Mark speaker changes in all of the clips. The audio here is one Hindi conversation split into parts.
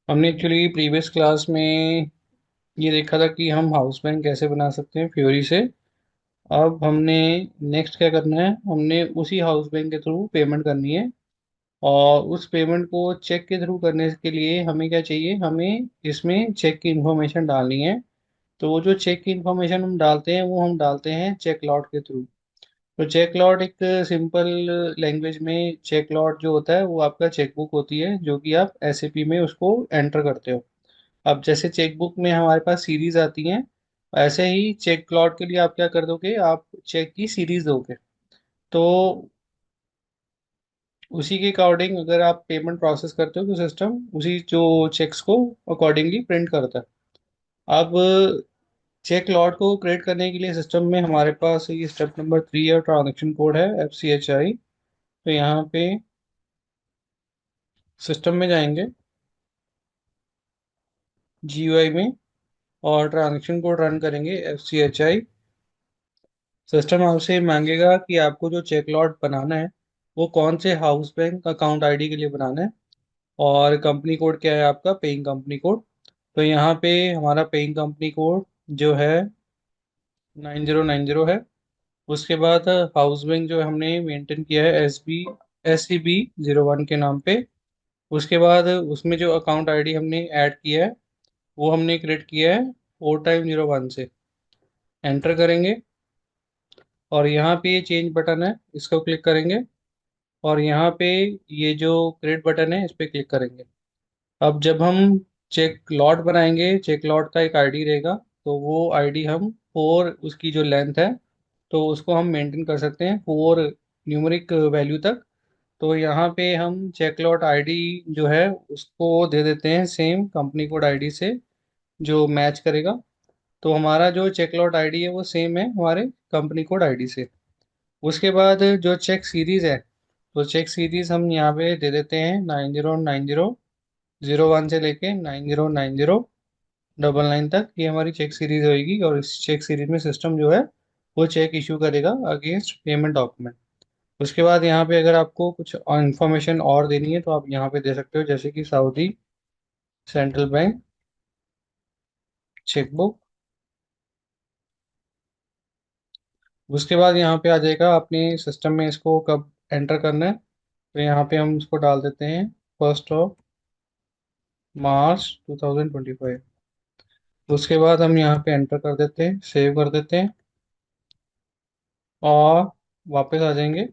Speaker 1: हमने एक्चुअली प्रीवियस क्लास में ये देखा था कि हम हाउस बैंक कैसे बना सकते हैं फ्योरी से। अब हमने नेक्स्ट क्या करना है, हमने उसी हाउस बैंक के थ्रू पेमेंट करनी है। और उस पेमेंट को चेक के थ्रू करने के लिए हमें क्या चाहिए, हमें इसमें चेक की इंफॉर्मेशन डालनी है। तो वो जो चेक की इंफॉर्मेशन हम डालते हैं वो हम डालते हैं चेक लॉट के थ्रू। तो चेक लॉट एक सिंपल लैंग्वेज में चेक लॉट जो होता है वो आपका चेकबुक होती है, जो कि आप एसएपी में उसको एंटर करते हो। अब जैसे चेकबुक में हमारे पास सीरीज आती हैं, ऐसे ही चेक क्लॉट के लिए आप क्या कर दोगे, आप चेक की सीरीज दोगे। तो उसी के अकॉर्डिंग अगर आप पेमेंट प्रोसेस करते हो तो सिस्टम उसी जो चेक्स को अकॉर्डिंगली प्रिंट करता है। अब चेक लॉट को क्रिएट करने के लिए सिस्टम में हमारे पास ये स्टेप नंबर 3 है, ट्रांजेक्शन कोड है FCHI। तो यहाँ पे सिस्टम में जाएंगे, GUI में, और ट्रांजेक्शन कोड रन करेंगे FCHI। सिस्टम आपसे मांगेगा कि आपको जो चेक लॉट बनाना है वो कौन से हाउस बैंक अकाउंट आईडी के लिए बनाना है, और कंपनी कोड क्या है आपका, पेइंग कंपनी कोड। तो यहाँ पे हमारा पेइंग कंपनी कोड जो है 9090 है। उसके बाद हाउस बैंक जो हमने मेंटेन किया है SEB 01 के नाम पे। उसके बाद उसमें जो अकाउंट आईडी हमने ऐड किया है वो हमने क्रिएट किया है 4 टाइम 01 से। एंटर करेंगे और यहाँ पे ये चेंज बटन है, इसको क्लिक करेंगे। और यहाँ पे ये जो क्रिएट बटन है इस पे क्लिक करेंगे। अब जब हम चेक लॉट बनाएंगे, चेक लॉट का एक आईडी रहेगा। तो वो आईडी हम 4, उसकी जो लेंथ है तो उसको हम मेंटेन कर सकते हैं 4 न्यूमेरिक वैल्यू तक। तो यहाँ पे हम चेक लॉट आईडी जो है उसको दे देते हैं सेम कंपनी कोड आईडी से, जो मैच करेगा। तो हमारा जो चेक लॉट आईडी है वो सेम है हमारे कंपनी कोड आईडी से। उसके बाद जो चेक सीरीज है, तो चेक सीरीज हम यहाँ पे दे देते हैं 909001 से लेके 909099 तक। ये हमारी चेक सीरीज होगी, और इस चेक सीरीज में सिस्टम जो है वो चेक इशू करेगा अगेंस्ट पेमेंट डॉक्यूमेंट। उसके बाद यहाँ पे अगर आपको कुछ इंफॉर्मेशन और देनी है तो आप यहाँ पे दे सकते हो, जैसे कि सऊदी सेंट्रल बैंक चेकबुक। उसके बाद यहाँ पे आ जाएगा अपने सिस्टम में इसको कब एंटर करना है। तो यहाँ पे हम इसको डाल देते हैं 1 मार्च 2025। उसके बाद हम यहाँ पे एंटर कर देते हैं, सेव कर देते हैं, और वापस आ जाएंगे।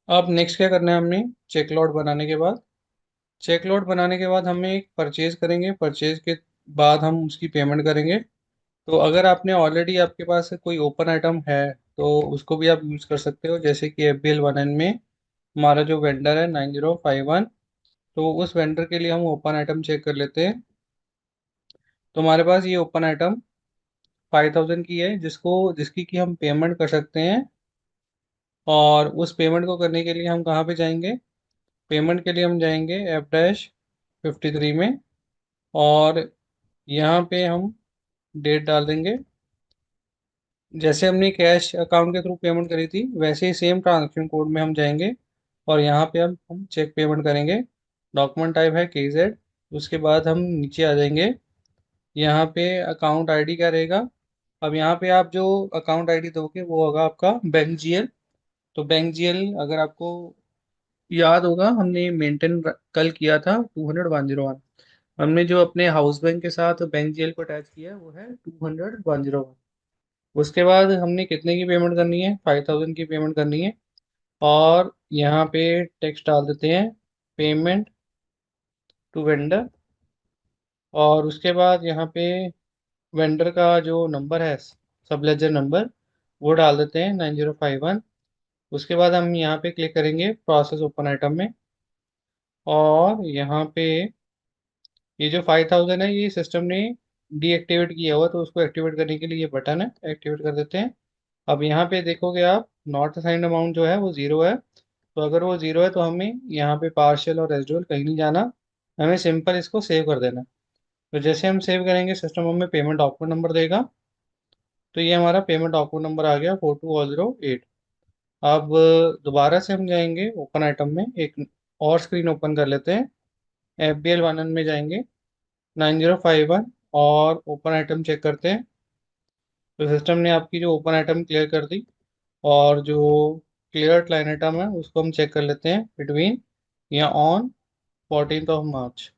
Speaker 1: अब नेक्स्ट क्या करना है हमने, चेक लॉट बनाने के बाद, चेक लॉट बनाने के बाद हमें एक परचेज करेंगे। परचेज के बाद हम उसकी पेमेंट करेंगे। तो अगर आपने ऑलरेडी, आपके पास कोई ओपन आइटम है तो उसको भी आप यूज़ कर सकते हो, जैसे कि FBL1N में हमारा जो वेंडर है 9051। तो उस वेंडर के लिए हम ओपन आइटम चेक कर लेते हैं। तो हमारे पास ये ओपन आइटम 5000 की है, जिसकी कि हम पेमेंट कर सकते हैं। और उस पेमेंट को करने के लिए हम कहाँ पे जाएंगे, पेमेंट के लिए हम जाएंगे F-53 में। और यहाँ पे हम डेट डाल देंगे। जैसे हमने कैश अकाउंट के थ्रू पेमेंट करी थी वैसे ही सेम ट्रांजेक्शन कोड में हम जाएंगे, और यहाँ पे हम चेक पेमेंट करेंगे। डॉक्यूमेंट टाइप है KZ। उसके बाद हम नीचे आ जाएंगे, यहाँ पे अकाउंट आईडी क्या रहेगा। अब यहाँ पे आप जो अकाउंट आईडी दोगे वो होगा आपका बैंक GL। तो बैंक GL अगर आपको याद होगा, हमने मेंटेन कल किया था 200 101। हमने जो अपने हाउस बैंक के साथ बैंक GL को अटैच किया है वो है 200 101। उसके बाद हमने कितने की पेमेंट करनी है, 5000 की पेमेंट करनी है। और यहाँ पे टेक्स्ट डाल देते हैं, पेमेंट टू वेंडर। और उसके बाद यहाँ पे वेंडर का जो नंबर है, सब लेजर नंबर, वो डाल देते हैं 9051। उसके बाद हम यहाँ पे क्लिक करेंगे प्रोसेस ओपन आइटम में। और यहाँ पे ये जो 5000 है ये सिस्टम ने डीएक्टिवेट किया हुआ, तो उसको एक्टिवेट करने के लिए ये बटन है, एक्टिवेट कर देते हैं। अब यहाँ पे देखोगे आप, नॉट असाइंड अमाउंट जो है वो जीरो है। तो अगर वो जीरो है तो हमें यहाँ पे पार्शियल और रेजिडुअल कहीं नहीं जाना, हमें सिंपल इसको सेव कर देना। तो जैसे हम सेव करेंगे सिस्टम हमें पेमेंट डॉक्यूमेंट नंबर देगा। तो ये हमारा पेमेंट डॉक्यूमेंट नंबर आ गया 42008। अब दोबारा से हम जाएंगे ओपन आइटम में, एक और स्क्रीन ओपन कर लेते हैं। FBL 11 में जाएंगे, 9051, और ओपन आइटम चेक करते हैं। तो सिस्टम ने आपकी जो ओपन आइटम क्लियर कर दी, और जो क्लियर लाइन आइटम है उसको हम चेक कर लेते हैं बिटवीन या ऑन 14 मार्च।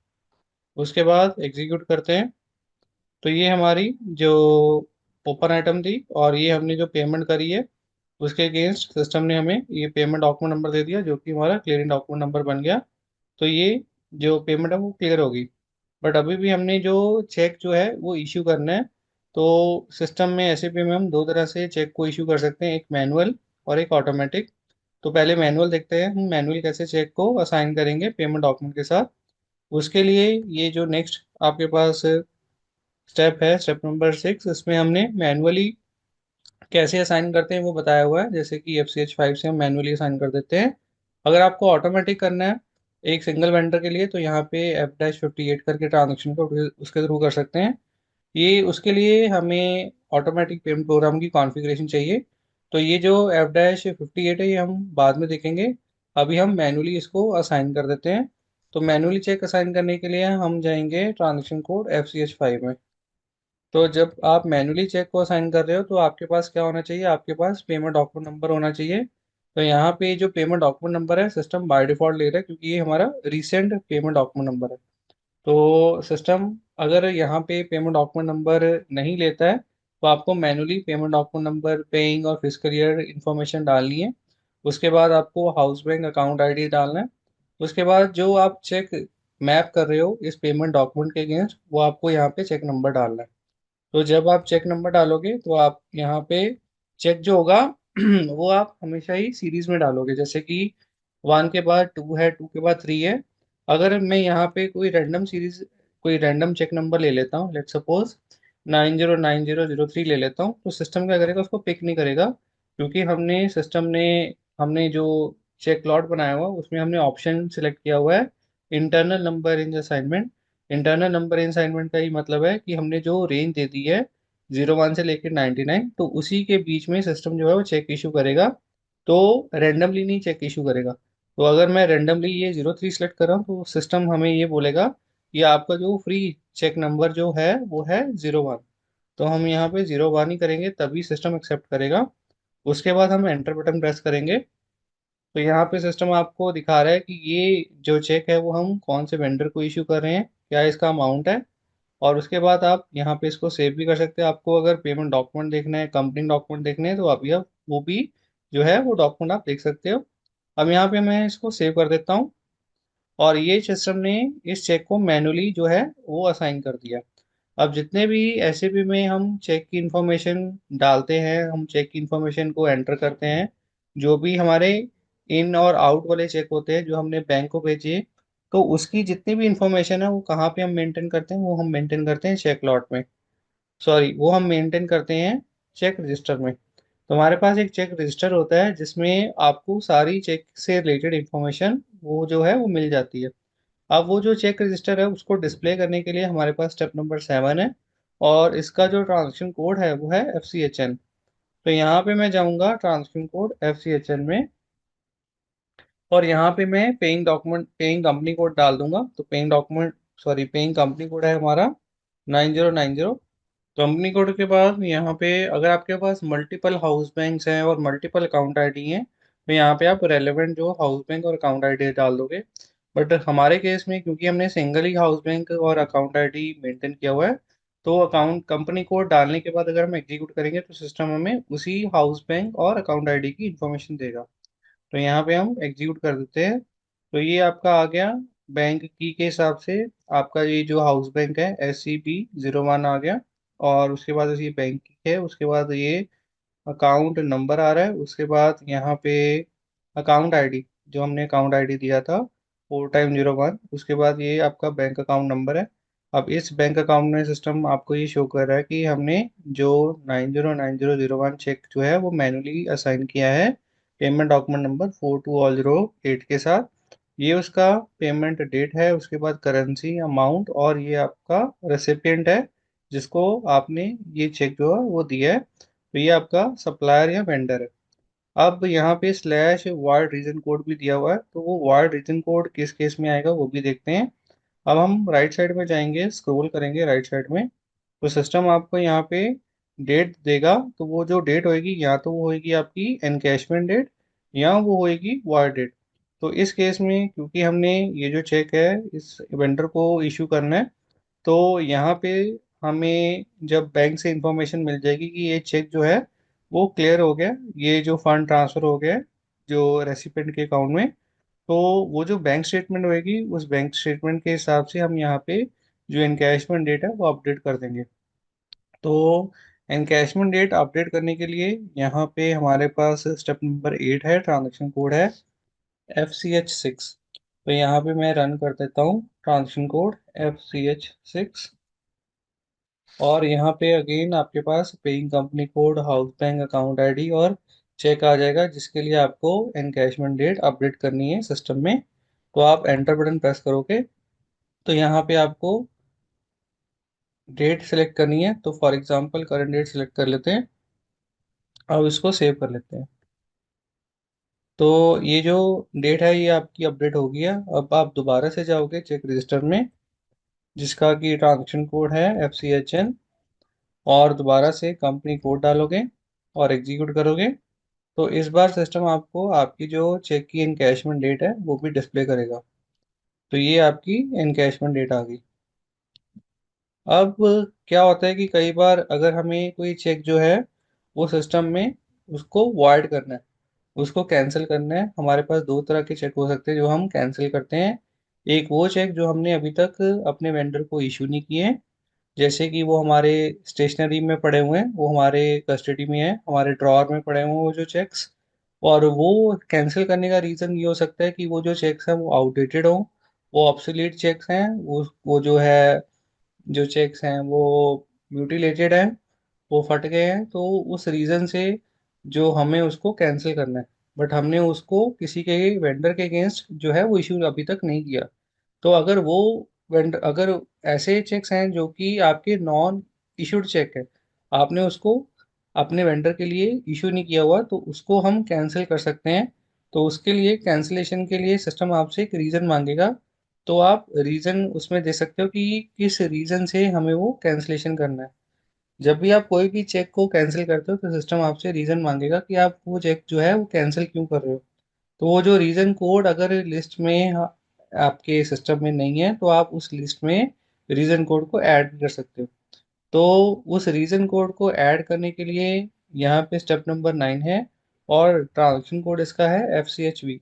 Speaker 1: उसके बाद एग्जीक्यूट करते हैं। तो ये हमारी जो ओपन आइटम थी और ये हमने जो पेमेंट करी है, उसके अगेंस्ट सिस्टम ने हमें ये पेमेंट डॉक्यूमेंट नंबर दे दिया, जो कि हमारा क्लियरिंग डॉक्यूमेंट नंबर बन गया। तो ये जो पेमेंट है वो क्लियर होगी। बट अभी भी हमने जो चेक जो है वो इशू करना है। तो सिस्टम में एसएपी में हम दो तरह से चेक को इशू कर सकते हैं, एक मैनुअल और एक ऑटोमेटिक। तो पहले मैनुअल देखते हैं, हम मैनुअल कैसे चेक को असाइन करेंगे पेमेंट डॉक्यूमेंट के साथ। उसके लिए ये जो नेक्स्ट आपके पास स्टेप है, स्टेप नंबर 6, इसमें हमने मैनुअली कैसे असाइन करते हैं वो बताया हुआ है। जैसे कि FCH 5 से हम मैनुअली असाइन कर देते हैं। अगर आपको ऑटोमेटिक करना है एक सिंगल वेंडर के लिए, तो यहाँ पे F-58 करके ट्रांजेक्शन को उसके थ्रू कर सकते हैं। ये उसके लिए हमें ऑटोमेटिक पेमेंट प्रोग्राम की कॉन्फ़िगरेशन चाहिए। तो ये जो F-58 है ये हम बाद में देखेंगे। अभी हम मैनुअली इसको असाइन कर देते हैं। तो मैनुअली चेक असाइन करने के लिए हम जाएंगे ट्रांजेक्शन कोड FCH 5 में। तो जब आप मैनुअली चेक को असाइन कर रहे हो तो आपके पास क्या होना चाहिए, आपके पास पेमेंट डॉक्यूमेंट नंबर होना चाहिए। तो यहाँ पे जो पेमेंट डॉक्यूमेंट नंबर है सिस्टम बाय डिफॉल्ट ले रहा है, क्योंकि ये हमारा रिसेंट पेमेंट डॉक्यूमेंट नंबर है। तो सिस्टम अगर यहाँ पे पेमेंट डॉक्यूमेंट नंबर नहीं लेता है, तो आपको manually payment document number, paying और फिजिकल ईयर इन्फॉर्मेशन डालनी है। उसके बाद आपको हाउस बैंक अकाउंट आईडी डालना है। उसके बाद जो आप चेक मैप कर रहे हो इस पेमेंट डॉक्यूमेंट के अगेंस्ट, वो आपको यहाँ पे चेक नंबर डालना है। तो जब आप चेक नंबर डालोगे तो आप यहाँ पे चेक जो होगा वो आप हमेशा ही सीरीज में डालोगे। जैसे कि 1 के बाद 2 है, 2 के बाद 3 है। अगर मैं यहाँ पे कोई रैंडम चेक नंबर ले लेता हूँ, लेट सपोज 909003 ले लेता हूँ, तो सिस्टम क्या करेगा, उसको पिक नहीं करेगा। क्योंकि हमने जो चेक लॉट बनाया हुआ उसमें हमने ऑप्शन सिलेक्ट किया हुआ है, internal number in assignment. Internal number in assignment का ही मतलब है कि हमने जो रेंज दे दी है 01 से लेकर 99, तो उसी के बीच में सिस्टम जो है वो चेक इशू करेगा। तो रेंडमली नहीं चेक इशू करेगा। तो अगर मैं रेंडमली ये 03 सेलेक्ट कर रहा हूँ तो सिस्टम हमें ये बोलेगा कि आपका जो फ्री चेक नंबर जो है वो है 01। तो हम यहाँ पे 01 ही करेंगे, तभी सिस्टम एक्सेप्ट करेगा। उसके बाद हम एंटर बटन प्रेस करेंगे। तो यहाँ पे सिस्टम आपको दिखा रहा है कि ये जो चेक है वो हम कौन से वेंडर को इशू कर रहे हैं, क्या इसका अमाउंट है। और उसके बाद आप यहाँ पे इसको सेव भी कर सकते हैं। आपको अगर पेमेंट डॉक्यूमेंट देखना है, कंपनी डॉक्यूमेंट देखने हैं, तो आप यह वो भी जो है वो डॉक्यूमेंट आप देख सकते हो। अब यहाँ पे मैं इसको सेव कर देता हूँ, और ये सिस्टम ने इस चेक को मैनुअली जो है वो असाइन कर दिया। अब जितने भी एसएपी में हम चेक की इंफॉर्मेशन डालते हैं, हम चेक की इंफॉर्मेशन को एंटर करते हैं, जो भी हमारे इन और आउट वाले चेक होते हैं जो हमने बैंक को भेजे, तो उसकी जितनी भी इंफॉर्मेशन है वो कहाँ पे हम मेंटेन करते हैं, वो हम मेंटेन करते हैं चेक लॉट में। सॉरी, वो हम मेंटेन करते हैं चेक रजिस्टर में। तो हमारे पास एक चेक रजिस्टर होता है जिसमें आपको सारी चेक से रिलेटेड इंफॉर्मेशन वो जो है वो मिल जाती है। अब वो जो चेक रजिस्टर है उसको डिस्प्ले करने के लिए हमारे पास स्टेप नंबर 7 है, और इसका जो ट्रांजेक्शन कोड है वो है FCHN। तो यहाँ पे मैं जाऊँगा ट्रांजेक्शन कोड FCHN में, और यहाँ पे मैं पेइंग कंपनी कोड डाल दूंगा। तो पेइंग कंपनी कोड है हमारा 9090। कंपनी कोड के बाद यहाँ पे अगर आपके पास मल्टीपल हाउस बैंक्स हैं और मल्टीपल अकाउंट आईडी हैं, तो यहाँ पे आप रेलेवेंट जो हाउस बैंक और अकाउंट आईडी डाल दोगे। बट हमारे केस में क्योंकि हमने सिंगल ही हाउस बैंक और अकाउंट आईडी मेंटेन किया हुआ है, तो अकाउंट कंपनी कोड डालने के बाद अगर हम एग्जीक्यूट करेंगे तो सिस्टम हमें उसी हाउस बैंक और अकाउंट आईडी की इंफॉर्मेशन देगा। तो यहाँ पे हम एग्जीक्यूट कर देते हैं। तो ये आपका आ गया बैंक की के हिसाब से। आपका ये जो हाउस बैंक है SCB 01 आ गया, और उसके बाद ये बैंक की है, उसके बाद ये अकाउंट नंबर आ रहा है, उसके बाद यहाँ पे अकाउंट आईडी, जो हमने अकाउंट आईडी दिया था 4 टाइम 01, उसके बाद ये आपका बैंक अकाउंट नंबर है। अब इस बैंक अकाउंट में सिस्टम आपको ये शो कर रहा है कि हमने जो 909001 चेक जो है वो मैनुअली असाइन किया है पेमेंट डॉक्यूमेंट नंबर 42008 के साथ। ये उसका पेमेंट डेट है, उसके बाद करेंसी अमाउंट, और ये आपका रेसिपिएंट है जिसको आपने ये चेक जो है वो दिया है। तो ये आपका सप्लायर या वेंडर है। अब यहाँ पे स्लैश वार्ड रीजन कोड भी दिया हुआ है, तो वो वार्ड रीजन कोड किस केस में आएगा वो भी देखते हैं। अब हम राइट साइड में जाएंगे, स्क्रॉल करेंगे राइट साइड में, तो सिस्टम आपको यहाँ पे डेट देगा। तो वो जो डेट होएगी या तो वो होएगी आपकी एनकैशमेंट डेट, या वो होएगी वार डेट। तो इस केस में क्योंकि हमने ये जो चेक है इस वेंडर को इशू करना है, तो यहाँ पे हमें जब बैंक से इंफॉर्मेशन मिल जाएगी कि ये चेक जो है वो क्लियर हो गया, ये जो फंड ट्रांसफर हो गया है जो रेसिपिएंट के अकाउंट में, तो वो जो बैंक स्टेटमेंट होएगी उस बैंक स्टेटमेंट के हिसाब से हम यहाँ पे जो इनकैशमेंट डेट है वो अपडेट कर देंगे। तो एनकैशमेंट डेट अपडेट करने के लिए यहाँ पे हमारे पास स्टेप नंबर 8 है, ट्रांजैक्शन कोड है FCH6। तो यहाँ पे मैं रन कर देता हूँ ट्रांजैक्शन कोड FCH6, और यहाँ पे अगेन आपके पास paying company code, house bank account ID और चेक आ जाएगा, जिसके लिए आपको एनकैशमेंट डेट अपडेट करनी है सिस्टम में। तो आप एंटर बटन प्रेस करोगे तो यहाँ पे आपको डेट सेलेक्ट करनी है, तो for example current date select कर लेते हैं। अब इसको सेव कर लेते हैं। तो ये जो डेट है ये आपकी अपडेट हो गया। अब आप दोबारा से जाओगे चेक रजिस्टर में, जिसका कि ट्रांजेक्शन कोड है FCHN, और दोबारा से कंपनी कोड डालोगे और एग्जीक्यूट करोगे, तो इस बार सिस्टम आपको आपकी जो चेक की इनकैशमेंट डेट है वो भी डिस्प्ले करेगा। तो ये आपकी इनकैशमेंट डेट आ गई। अब क्या होता है कि कई बार अगर हमें कोई चेक जो है वो सिस्टम में उसको वॉइड करना है, उसको कैंसिल करना है, हमारे पास दो तरह के चेक हो सकते हैं जो हम कैंसिल करते हैं। एक वो चेक जो हमने अभी तक अपने वेंडर को इशू नहीं किए हैं, जैसे कि वो हमारे स्टेशनरी में पड़े हुए हैं, वो हमारे कस्टडी में है, हमारे ड्रॉअर में पड़े हुए हैं वो जो चेक्स। और वो कैंसिल करने का रीज़न ये हो सकता है कि वो जो चेक्स हैं वो आउटडेटेड हों, वो ऑब्सोलीट चेक्स हैं, वो जो है जो चेक्स हैं वो म्यूटिलेटेड हैं, वो फट गए हैं, तो उस रीज़न से जो हमें उसको कैंसिल करना है, बट हमने उसको किसी के वेंडर के अगेंस्ट जो है वो इशू अभी तक नहीं किया। तो अगर वो वेंडर, अगर ऐसे चेक्स हैं जो कि आपके नॉन इशूड चेक है, आपने उसको अपने वेंडर के लिए इशू नहीं किया हुआ, तो उसको हम कैंसिल कर सकते हैं। तो उसके लिए कैंसिलेशन के लिए सिस्टम आपसे एक रीज़न मांगेगा, तो आप रीज़न उसमें दे सकते हो कि किस रीज़न से हमें वो कैंसिलेशन करना है। जब भी आप कोई भी चेक को कैंसिल करते हो तो सिस्टम आपसे रीज़न मांगेगा कि आप वो चेक जो है वो कैंसिल क्यों कर रहे हो। तो वो जो रीज़न कोड अगर लिस्ट में आपके सिस्टम में नहीं है, तो आप उस लिस्ट में रीज़न कोड को ऐड कर सकते हो। तो उस रीज़न कोड को ऐड करने के लिए यहाँ पे स्टेप नंबर 9 है, और ट्रांजेक्शन कोड इसका है FCHV।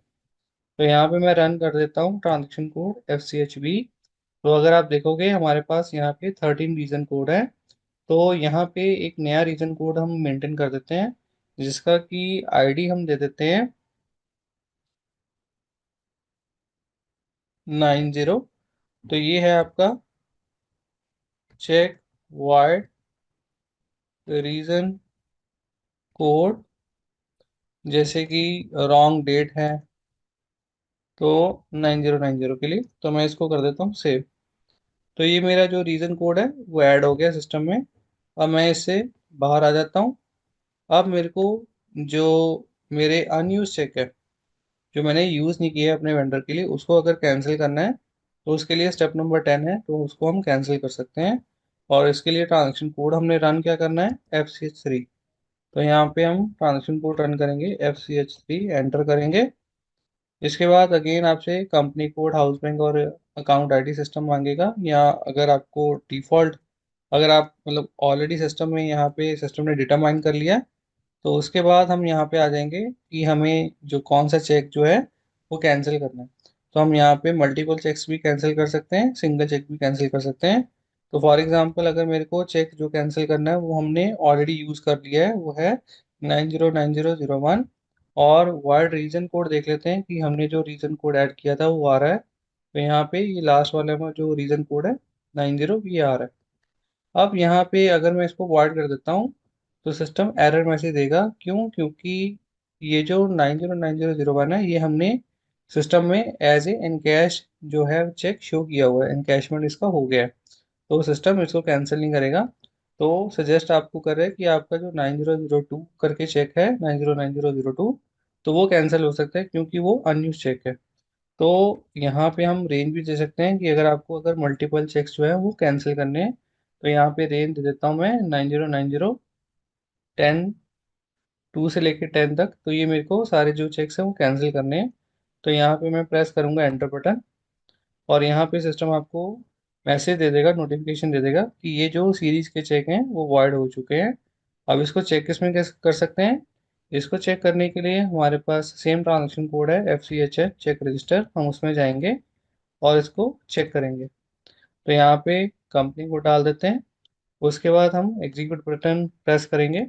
Speaker 1: तो यहाँ पे मैं रन कर देता हूँ ट्रांजेक्शन कोड FCHV। तो अगर आप देखोगे हमारे पास यहाँ पे 13 रीज़न कोड है। तो यहाँ पे एक नया रीजन कोड हम मेंटेन कर देते हैं, जिसका कि आईडी हम दे देते हैं 90। तो ये है आपका चेक वाइड रीजन कोड, जैसे कि रॉन्ग डेट है तो 9090 के लिए। तो मैं इसको कर देता हूँ सेव। तो ये मेरा जो रीजन कोड है वो ऐड हो गया सिस्टम में। अब मैं इससे बाहर आ जाता हूँ। अब मेरे को जो मेरे अनयूज चेक है जो मैंने यूज़ नहीं किया है अपने वेंडर के लिए, उसको अगर कैंसिल करना है, तो उसके लिए स्टेप नंबर 10 है, तो उसको हम कैंसिल कर सकते हैं। और इसके लिए ट्रांजेक्शन कोड हमने रन क्या करना है, FCH3। तो यहाँ पे हम ट्रांजेक्शन कोड रन करेंगे FCH3, एंटर करेंगे। इसके बाद अगेन आपसे कंपनी कोड, हाउस बैंक और अकाउंट आईडी सिस्टम मांगेगा, या अगर आपको डिफ़ॉल्ट, अगर आप मतलब ऑलरेडी सिस्टम में यहाँ पे सिस्टम ने डिटरमाइन कर लिया, तो उसके बाद हम यहाँ पे आ जाएंगे कि हमें जो कौन सा चेक जो है वो कैंसिल करना है। तो हम यहाँ पे मल्टीपल चेक्स भी कैंसिल कर सकते हैं, सिंगल चेक भी कैंसिल कर सकते हैं। तो फॉर एग्जांपल अगर मेरे को चेक जो कैंसिल करना है वो हमने ऑलरेडी यूज़ कर लिया है, वो है 909001। और वर्ड रीजन कोड देख लेते हैं कि हमने जो रीजन कोड ऐड किया था वो आ रहा है। तो यहाँ पे ये लास्ट वाले में जो रीजन कोड है 90, ये आ रहा है। अब यहाँ पे अगर मैं इसको वॉइड कर देता हूँ तो सिस्टम एरर मैसेज देगा। क्यों? क्योंकि ये जो 909001 है ये हमने सिस्टम में एज ए इनकैश जो है चेक शो किया हुआ है, इनकैशमेंट इसका हो गया है, तो सिस्टम इसको कैंसिल नहीं करेगा। तो सजेस्ट आपको कर रहे हैं कि आपका जो 9002 करके चेक है, 909002, तो वो कैंसिल हो सकता है क्योंकि वो अनयूज चेक है। तो यहाँ पे हम रेंज भी दे सकते हैं कि अगर आपको अगर मल्टीपल चेक्स जो है वो कैंसिल करने हैं, तो यहाँ पे रेंज दे देता हूँ मैं 9090 10, 2 से लेके 10 तक। तो ये मेरे को सारे जो चेक्स हैं वो कैंसिल करने हैं। तो यहाँ पे मैं प्रेस करूंगा एंटर बटन, और यहाँ पे सिस्टम आपको मैसेज दे देगा, नोटिफिकेशन दे देगा कि ये जो सीरीज के चेक हैं वो वॉइड हो चुके हैं। अब इसको चेक किस में कैसे कर सकते हैं? इसको चेक करने के लिए हमारे पास सेम ट्रांजेक्शन कोड है, FCHH चेक रजिस्टर, हम उसमें जाएंगे और इसको चेक करेंगे। तो यहाँ पे कंपनी को डाल देते हैं। उसके बाद हम एग्जीक्यूट बटन प्रेस करेंगे।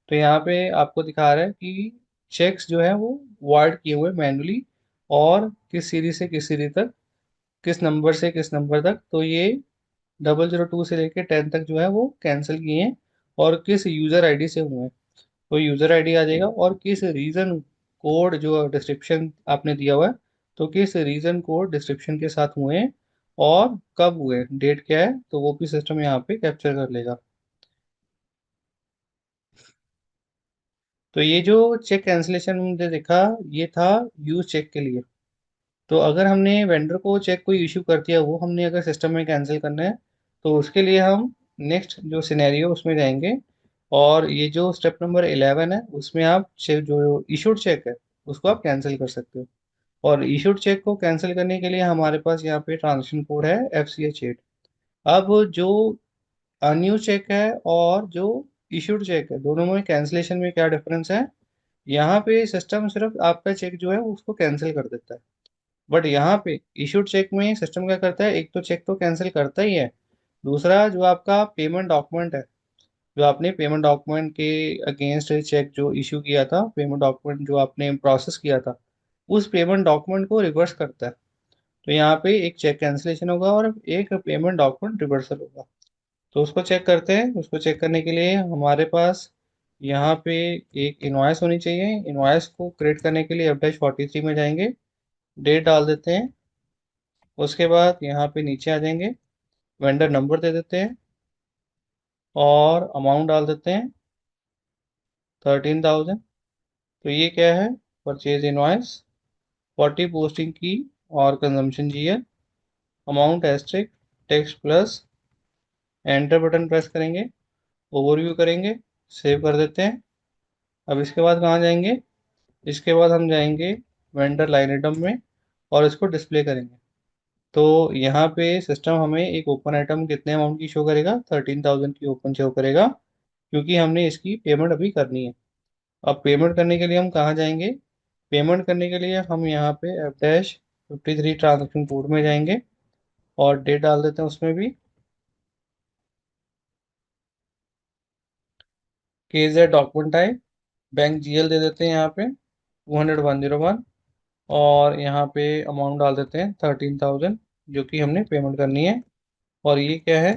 Speaker 1: तो यहाँ पे आपको दिखा रहा है कि चेक्स जो है वो वॉइड किए हुए मैनुअली, और किस सीरीज से किस सीरीज तक, किस नंबर से किस नंबर तक। तो ये 002 से लेके 10 तक जो है वो कैंसिल किए हैं, और किस यूज़र आईडी से हुए हैं। तो यूज़र आईडी आ जाएगा, और किस रीज़न कोड जो डिस्क्रिप्शन आपने दिया हुआ है, तो किस रीज़न कोड डिस्क्रिप्शन के साथ हुए हैं और कब हुए, डेट क्या है, तो वो भी सिस्टम यहाँ पे कैप्चर कर लेगा। तो ये जो चेक कैंसिलेशन मुझे देखा, ये था यूज चेक के लिए। तो अगर हमने वेंडर को चेक कोई इशू कर दिया, वो हमने अगर सिस्टम में कैंसिल करना है, तो उसके लिए हम नेक्स्ट जो सिनेरियो उसमें जाएंगे, और ये जो स्टेप नंबर 11 है उसमें आप चेक जो इशूड चेक है उसको आप कैंसिल कर सकते हो। और इशूड चेक को कैंसिल करने के लिए हमारे पास यहाँ पे ट्रांजेक्शन कोड है FCH8। अब जो न्यू चेक है और जो इशूड चेक है, दोनों में कैंसिलेशन में क्या डिफरेंस है? यहाँ पे सिस्टम सिर्फ आपका चेक जो है उसको कैंसिल कर देता है, बट यहाँ पे इशूड चेक में सिस्टम क्या करता है, एक तो चेक तो कैंसिल करता ही है, दूसरा जो आपका पेमेंट डॉक्यूमेंट है, जो आपने पेमेंट डॉक्यूमेंट के अगेंस्ट चेक जो इशू किया था, पेमेंट डॉक्यूमेंट जो आपने प्रोसेस किया था, उस पेमेंट डॉक्यूमेंट को रिवर्स करता है। तो यहाँ पे एक चेक कैंसिलेशन होगा और एक पेमेंट डॉक्यूमेंट रिवर्सल होगा। तो उसको चेक करते हैं। उसको चेक करने के लिए हमारे पास यहाँ पे एक इनवॉइस होनी चाहिए। इनवॉइस को क्रिएट करने के लिए F-43 में जाएंगे, डेट डाल देते हैं। उसके बाद यहाँ पे नीचे आ जाएंगे, वेंडर नंबर दे देते हैं, और अमाउंट डाल देते हैं 13,000। तो ये क्या है? परचेज इनवॉइस, 40 पोस्टिंग की और consumption GL, amount asterisk, text plus, enter button press करेंगे, ओवरव्यू करेंगे, सेव कर देते हैं। अब इसके बाद कहाँ जाएंगे? इसके बाद हम जाएंगे वेंडर लाइन आइटम में, और इसको डिस्प्ले करेंगे। तो यहाँ पे सिस्टम हमें एक ओपन आइटम कितने अमाउंट की शो करेगा? 13,000 की ओपन शो करेगा, क्योंकि हमने इसकी पेमेंट अभी करनी है। अब पेमेंट करने के लिए हम कहाँ जाएंगे? पेमेंट करने के लिए हम यहाँ पे F-53 ट्रांजेक्शन कोड में जाएंगे, और डेट डाल देते हैं उसमें भी, KZ document type, bank GL दे देते हैं यहाँ पे 200,101, और यहाँ पे अमाउंट डाल देते हैं 13,000, जो कि हमने पेमेंट करनी है। और ये क्या है?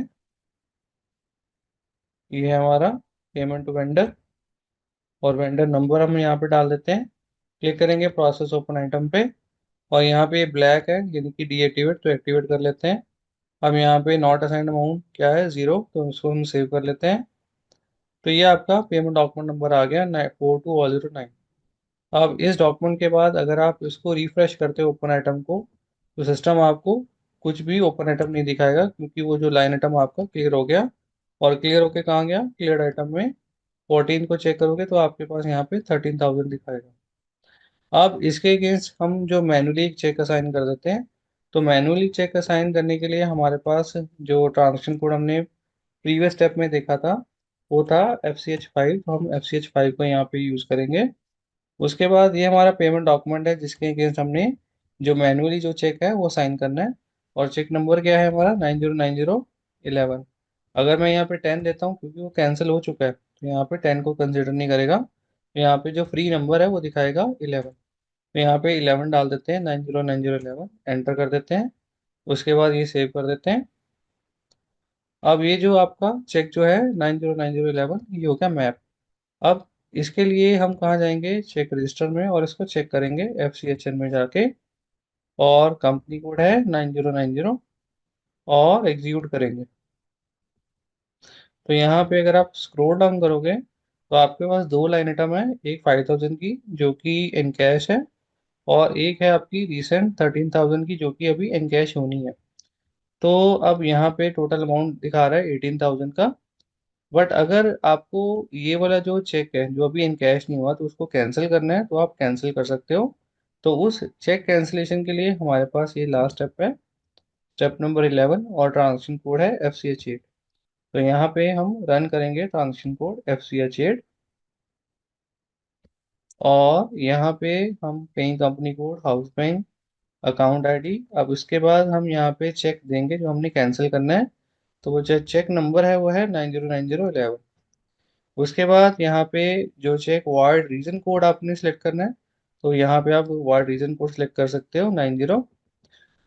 Speaker 1: ये है हमारा पेमेंट टू वेंडर, और वेंडर नंबर हम यहाँ पे डाल देते हैं। क्लिक करेंगे प्रोसेस ओपन आइटम पे, और यहाँ पे ब्लैक है यानी कि डीएक्टिवेट, तो एक्टिवेट कर लेते हैं। अब यहाँ पे नॉट असाइंड अमाउंट क्या है? 0, तो इसको हम सेव कर लेते हैं। तो ये आपका पेमेंट डॉक्यूमेंट नंबर आ गया 4209। अब इस डॉक्यूमेंट के बाद अगर आप इसको रिफ्रेश करते हो ओपन आइटम को, तो सिस्टम आपको कुछ भी ओपन आइटम नहीं दिखाएगा, क्योंकि वो जो लाइन आइटम आपका क्लियर हो गया। और क्लियर होके कहाँ गया? क्लियर आइटम में 14 को चेक करोगे तो आपके पास यहाँ पे 13,000 दिखाएगा। अब इसके अगेंस्ट हम जो मैनुअली एक चेक असाइन कर देते हैं। तो मैनुअली चेक असाइन करने के लिए हमारे पास जो ट्रांजेक्शन कोड हमने प्रीवियस स्टेप में देखा था, वो था FCH5। तो हम FCH5 को यहाँ पे यूज़ करेंगे। उसके बाद ये हमारा पेमेंट डॉक्यूमेंट है, जिसके अगेंस्ट हमने जो मैनुअली जो चेक है वो साइन करना है। और चेक नंबर क्या है हमारा? 909011। अगर मैं यहाँ पे 10 देता हूँ, क्योंकि वो कैंसिल हो चुका है, तो यहाँ पे 10 को कंसिडर नहीं करेगा। तो यहाँ पे जो फ्री नंबर है वो दिखाएगा 11। तो यहाँ पे 11 डाल देते हैं, 909011, एंटर कर देते हैं। उसके बाद ये सेव कर देते हैं। अब ये जो आपका चेक जो है 909011, ये हो गया मैप। अब इसके लिए हम कहाँ जाएंगे? चेक रजिस्टर में, और इसको चेक करेंगे FCHN में जाके, और कंपनी कोड है 9090, और एग्जीक्यूट करेंगे। तो यहाँ पे अगर आप स्क्रॉल डाउन करोगे तो आपके पास दो लाइन आइटम है, एक 5000 की जो कि इन कैश है, और एक है आपकी रिसेंट 13000 की जो कि अभी इन कैश होनी है। तो अब यहाँ पे टोटल अमाउंट दिखा रहा है 18000 का। बट अगर आपको ये वाला जो चेक है जो अभी इन कैश नहीं हुआ तो उसको कैंसिल करना है तो आप कैंसिल कर सकते हो। तो उस चेक कैंसिलेशन के लिए हमारे पास ये लास्ट स्टेप है, स्टेप नंबर 11, और ट्रांजेक्शन कोड है FCH8। तो यहाँ पे हम रन करेंगे ट्रांजेक्शन कोड FCH8, और यहाँ पे हम कहीं company code, house bank, account ID, अब उसके बाद हम यहाँ पे चेक देंगे जो हमने कैंसिल करना है। तो वो जो चेक नंबर है वो है 909011। उसके बाद यहाँ पे जो चेक वार्ड रीजन कोड आपने सेलेक्ट करना है, तो यहाँ पे आप वार्ड रीजन कोड सेलेक्ट कर सकते हो 90।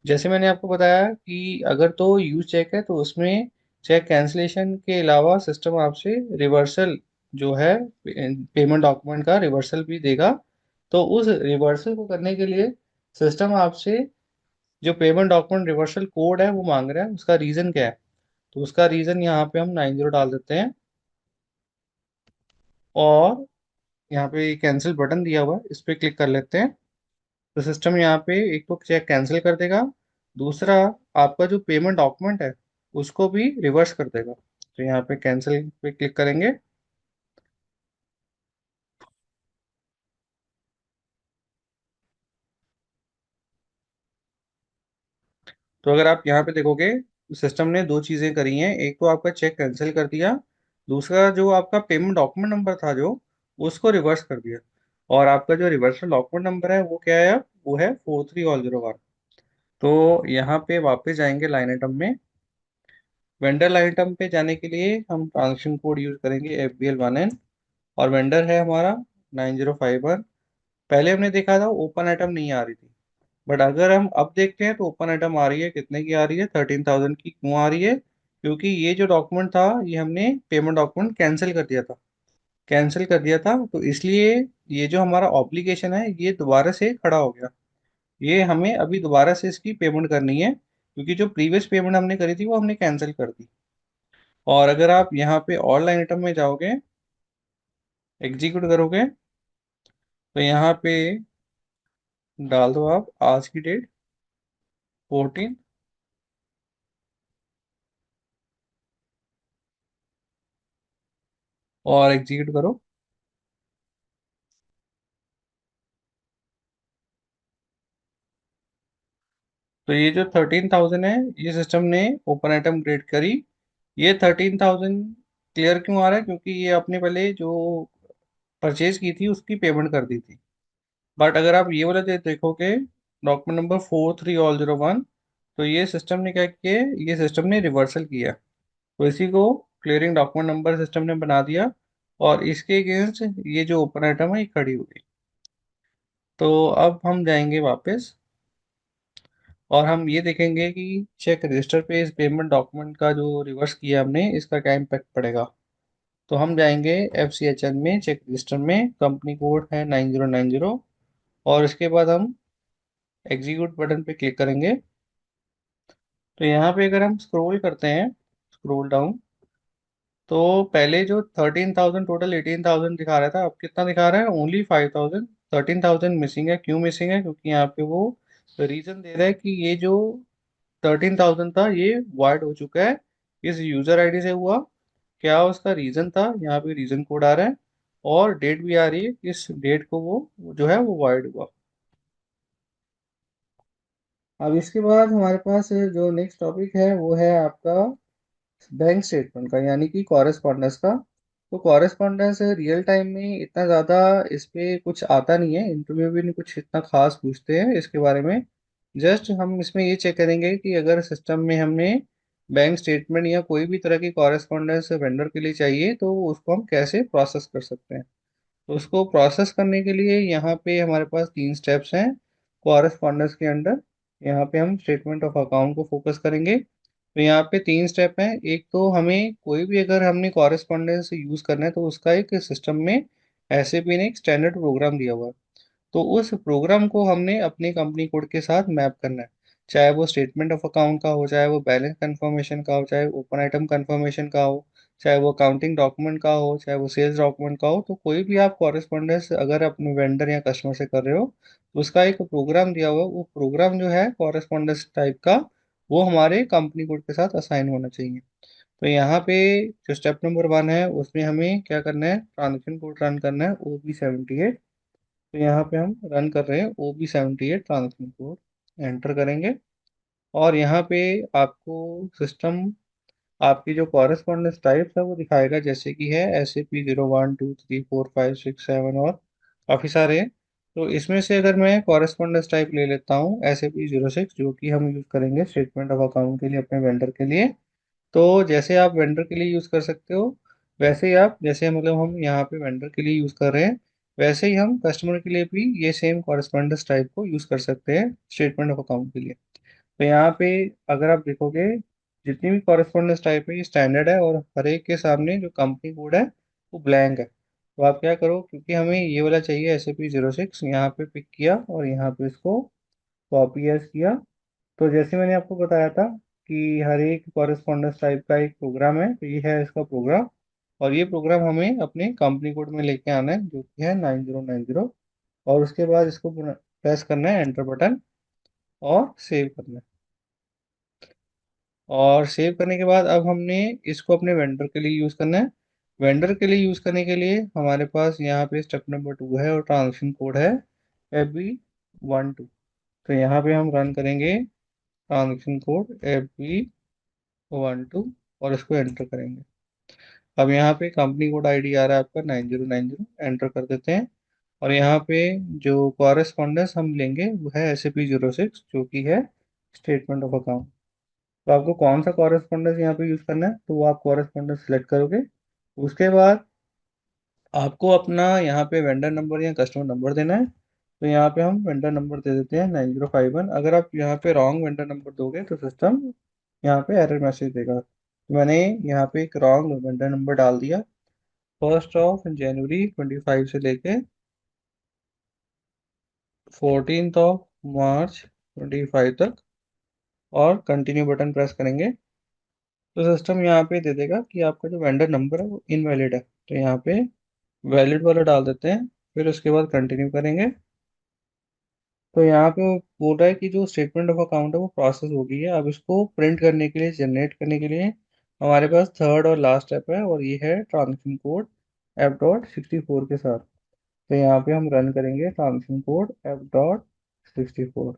Speaker 1: जैसे मैंने आपको बताया कि अगर तो यूज चेक है तो उसमें चेक कैंसिलेशन के अलावा सिस्टम आपसे रिवर्सल जो है, पेमेंट डॉक्यूमेंट का रिवर्सल भी देगा। तो उस रिवर्सल को करने के लिए सिस्टम आपसे जो पेमेंट डॉक्यूमेंट रिवर्सल कोड है वो मांग रहा है, उसका रीजन क्या है। तो उसका रीजन यहाँ पे हम 90 डाल देते हैं, और यहाँ पे कैंसिल बटन दिया हुआ है इस पे क्लिक कर लेते हैं। तो सिस्टम यहाँ पे एक तो चेक कैंसिल कर देगा, दूसरा आपका जो पेमेंट डॉक्यूमेंट है उसको भी रिवर्स कर देगा। तो यहाँ पे कैंसिल पे क्लिक करेंगे। तो अगर आप यहाँ पे देखोगे सिस्टम ने दो चीज़ें करी हैं, एक तो आपका चेक कैंसिल कर दिया, दूसरा जो आपका पेमेंट डॉक्यूमेंट नंबर था जो उसको रिवर्स कर दिया। और आपका जो रिवर्सल डॉक्यूमेंट नंबर है वो क्या है, वो है 43 ऑल 01। तो यहाँ पे वापस जाएंगे लाइन आइटम में, वेंडर लाइन आइटम पे जाने के लिए हम ट्रांजेक्शन कोड यूज करेंगे FBL1N, और वेंडर है हमारा 9051। पहले हमने देखा था ओपन आइटम नहीं आ रही थी, बट अगर हम अब देखते हैं तो ओपन आइटम आ रही है। कितने की आ रही है, 13000 की। क्यों आ रही है, क्योंकि ये जो डॉक्यूमेंट था ये हमने पेमेंट डॉक्यूमेंट कैंसिल कर दिया था, कैंसिल कर दिया था, तो इसलिए ये जो हमारा ऑब्लिगेशन है ये दोबारा से खड़ा हो गया। ये हमें अभी दोबारा से इसकी पेमेंट करनी है, क्योंकि जो प्रीवियस पेमेंट हमने करी थी वो हमने कैंसिल कर दी। और अगर आप यहाँ पे और लाइन आइटम में जाओगे, एग्जीक्यूट करोगे, तो यहाँ पे डाल दो आप आज की डेट 14, और एग्जीक्यूट करो। तो ये जो 13000 है ये सिस्टम ने ओपन आइटम क्रिएट करी। ये 13000 क्लियर क्यों आ रहा है, क्योंकि ये आपने पहले जो परचेज की थी उसकी पेमेंट कर दी थी। बट अगर आप ये वाला देखोगे डॉक्यूमेंट नंबर 43 ऑल 01, तो ये सिस्टम ने क्या किया है, ये सिस्टम ने रिवर्सल किया। तो इसी को क्लियरिंग डॉक्यूमेंट नंबर सिस्टम ने बना दिया, और इसके अगेंस्ट ये जो ओपन आइटम है ये खड़ी हो गई। तो अब हम जाएंगे वापस, और हम ये देखेंगे कि चेक रजिस्टर पे इस पेमेंट डॉक्यूमेंट का जो रिवर्स किया हमने इसका क्या इम्पैक्ट पड़ेगा। तो हम जाएंगे FCHN में, चेक रजिस्टर में कंपनी कोड है 9090, और इसके बाद हम एग्जीक्यूट बटन पे क्लिक करेंगे। तो यहाँ पे अगर हम स्क्रॉल करते हैं, स्क्रॉल डाउन, तो पहले जो 13000 टोटल 18000 दिखा रहा था, अब कितना दिखा रहा है, ओनली 5000। 13000 मिसिंग है। क्यों मिसिंग है, क्योंकि यहाँ पे वो रीजन दे रहा है कि ये जो 13000 था ये वाइड हो चुका है, इस यूजर आईडी से हुआ। क्या उसका रीजन था, यहाँ पे रीजन कोड आ रहा है, और डेट भी आ रही है, किस डेट को वो जो है वो वाइड हुआ। अब इसके बाद हमारे पास जो नेक्स्ट टॉपिक है वो है आपका बैंक स्टेटमेंट का, यानी कि कॉरेस्पॉन्डेंस का। तो कॉरेस्पॉन्डेंस रियल टाइम में इतना ज़्यादा इस पे कुछ आता नहीं है, इंटरव्यू भी नहीं कुछ इतना खास पूछते हैं इसके बारे में। जस्ट हम इसमें ये चेक करेंगे कि अगर सिस्टम में हमने बैंक स्टेटमेंट या कोई भी तरह की कॉरेस्पॉन्डेंस वेंडर के लिए चाहिए तो उसको हम कैसे प्रोसेस कर सकते हैं। तो उसको प्रोसेस करने के लिए यहाँ पे हमारे पास तीन स्टेप्स हैं कॉरेस्पॉन्डेंस के अंडर। यहाँ पे हम स्टेटमेंट ऑफ अकाउंट को फोकस करेंगे। तो यहाँ पे तीन स्टेप हैं। एक तो हमें कोई भी अगर हमने कॉरेस्पॉन्डेंस यूज़ करना है तो उसका एक सिस्टम में ऐसे भी एक स्टैंडर्ड प्रोग्राम दिया हुआ है। तो उस प्रोग्राम को हमने अपनी कंपनी कोड के साथ मैप करना है, चाहे वो स्टेटमेंट ऑफ अकाउंट का हो, चाहे वो बैलेंस कंफर्मेशन का हो, चाहे ओपन आइटम कंफर्मेशन का हो, चाहे वो अकाउंटिंग डॉक्यूमेंट का हो, चाहे वो सेल्स डॉक्यूमेंट का हो, तो कोई भी आप कॉरेस्पॉन्डेंस अगर अपने वेंडर या कस्टमर से कर रहे हो, तो उसका एक प्रोग्राम दिया हुआ है, वो प्रोग्राम जो है कॉरेस्पॉन्डेंस टाइप का, वो हमारे कंपनी कोड के साथ असाइन होना चाहिए। तो यहाँ पे जो स्टेप नंबर 1 है, उसमें हमें क्या करना है, ट्रांजेक्शन कोड रन करना है OB78। तो यहाँ पे हम रन कर रहे हैं OB78 ट्रांजेक्शन कोड, एंटर करेंगे। और यहाँ पे आपको सिस्टम आपकी जो कॉरेस्पॉन्डेंस टाइप्स है वो दिखाएगा, जैसे कि है SAP 01 2 3 4 5 6 7 और काफ़ी सारे हैं। तो इसमें से अगर मैं कॉरेस्पॉन्डेंस टाइप ले लेता हूँ SAP 06, जो कि हम यूज़ करेंगे स्टेटमेंट ऑफ अकाउंट के लिए अपने वेंडर के लिए। तो जैसे आप वेंडर के लिए यूज़ कर सकते हो, वैसे ही आप, जैसे मतलब हम यहाँ पे वेंडर के लिए यूज़ कर रहे हैं, वैसे ही हम कस्टमर के लिए भी ये सेम कॉरेस्पॉन्डेंस टाइप को यूज़ कर सकते हैं स्टेटमेंट ऑफ अकाउंट के लिए। तो यहाँ पे अगर आप देखोगे, जितनी भी कॉरेस्पॉन्डेंस टाइप है ये स्टैंडर्ड है, और हर एक के सामने जो कंपनी कोड है वो ब्लैंक है। तो आप क्या करो, क्योंकि हमें ये वाला चाहिए SAP 06, यहाँ पे पिक किया और यहाँ पे इसको कॉपी एज किया। तो जैसे मैंने आपको बताया था कि हर एक कॉरेस्पॉन्डेंस टाइप का एक प्रोग्राम है, तो ये है इसका प्रोग्राम। और ये प्रोग्राम हमें अपने कंपनी कोड में लेके आना है, जो कि है 9090। और उसके बाद इसको प्रेस करना है एंटर बटन, और सेव करना है। और सेव करने के बाद अब हमने इसको अपने वेंडर के लिए यूज़ करना है। वेंडर के लिए यूज़ करने के लिए हमारे पास यहाँ पे स्टेप नंबर 2 है, और ट्रांजेक्शन कोड है FB12। तो यहाँ पे हम रन करेंगे ट्रांजेक्शन कोड FB12, और इसको एंटर करेंगे। अब यहाँ पे कंपनी कोड आईडी आ रहा है आपका 9090, एंटर कर देते हैं। और यहाँ पे जो कॉरेस्पॉन्डेंस हम लेंगे वो है SAP 06, जो कि है स्टेटमेंट ऑफ अकाउंट। तो आपको कौन सा कॉरेस्पॉन्डेंस यहाँ पे यूज़ करना है, तो वो आप कॉरेस्पॉन्डेंस सेलेक्ट करोगे। उसके बाद आपको अपना यहाँ पे वेंडर नंबर या कस्टमर नंबर देना है। तो यहाँ पे हम वेंडर नंबर दे देते हैं 9051। अगर आप यहाँ पे रॉन्ग वेंडर नंबर दोगे तो सिस्टम यहाँ पे एरर मैसेज देगा। तो मैंने यहाँ पे एक रॉन्ग वेंडर नंबर डाल दिया, 1 जनवरी 25 से लेके 14 मार्च 25 तक, और कंटिन्यू बटन प्रेस करेंगे। तो सिस्टम यहाँ पे दे देगा कि आपका जो वेंडर नंबर है वो इनवैलिड है। तो यहाँ पे वैलिड वाला डाल देते हैं, फिर उसके बाद कंटिन्यू करेंगे। तो यहाँ पे वो बोल रहा है कि जो स्टेटमेंट ऑफ अकाउंट है वो प्रोसेस हो गई है। अब इसको प्रिंट करने के लिए, जनरेट करने के लिए हमारे पास थर्ड और लास्ट स्टेप है, और ये है ट्रांजेक्शन कोड F.64 के साथ। तो यहाँ पे हम रन करेंगे ट्रांजेक्शन कोड F.64,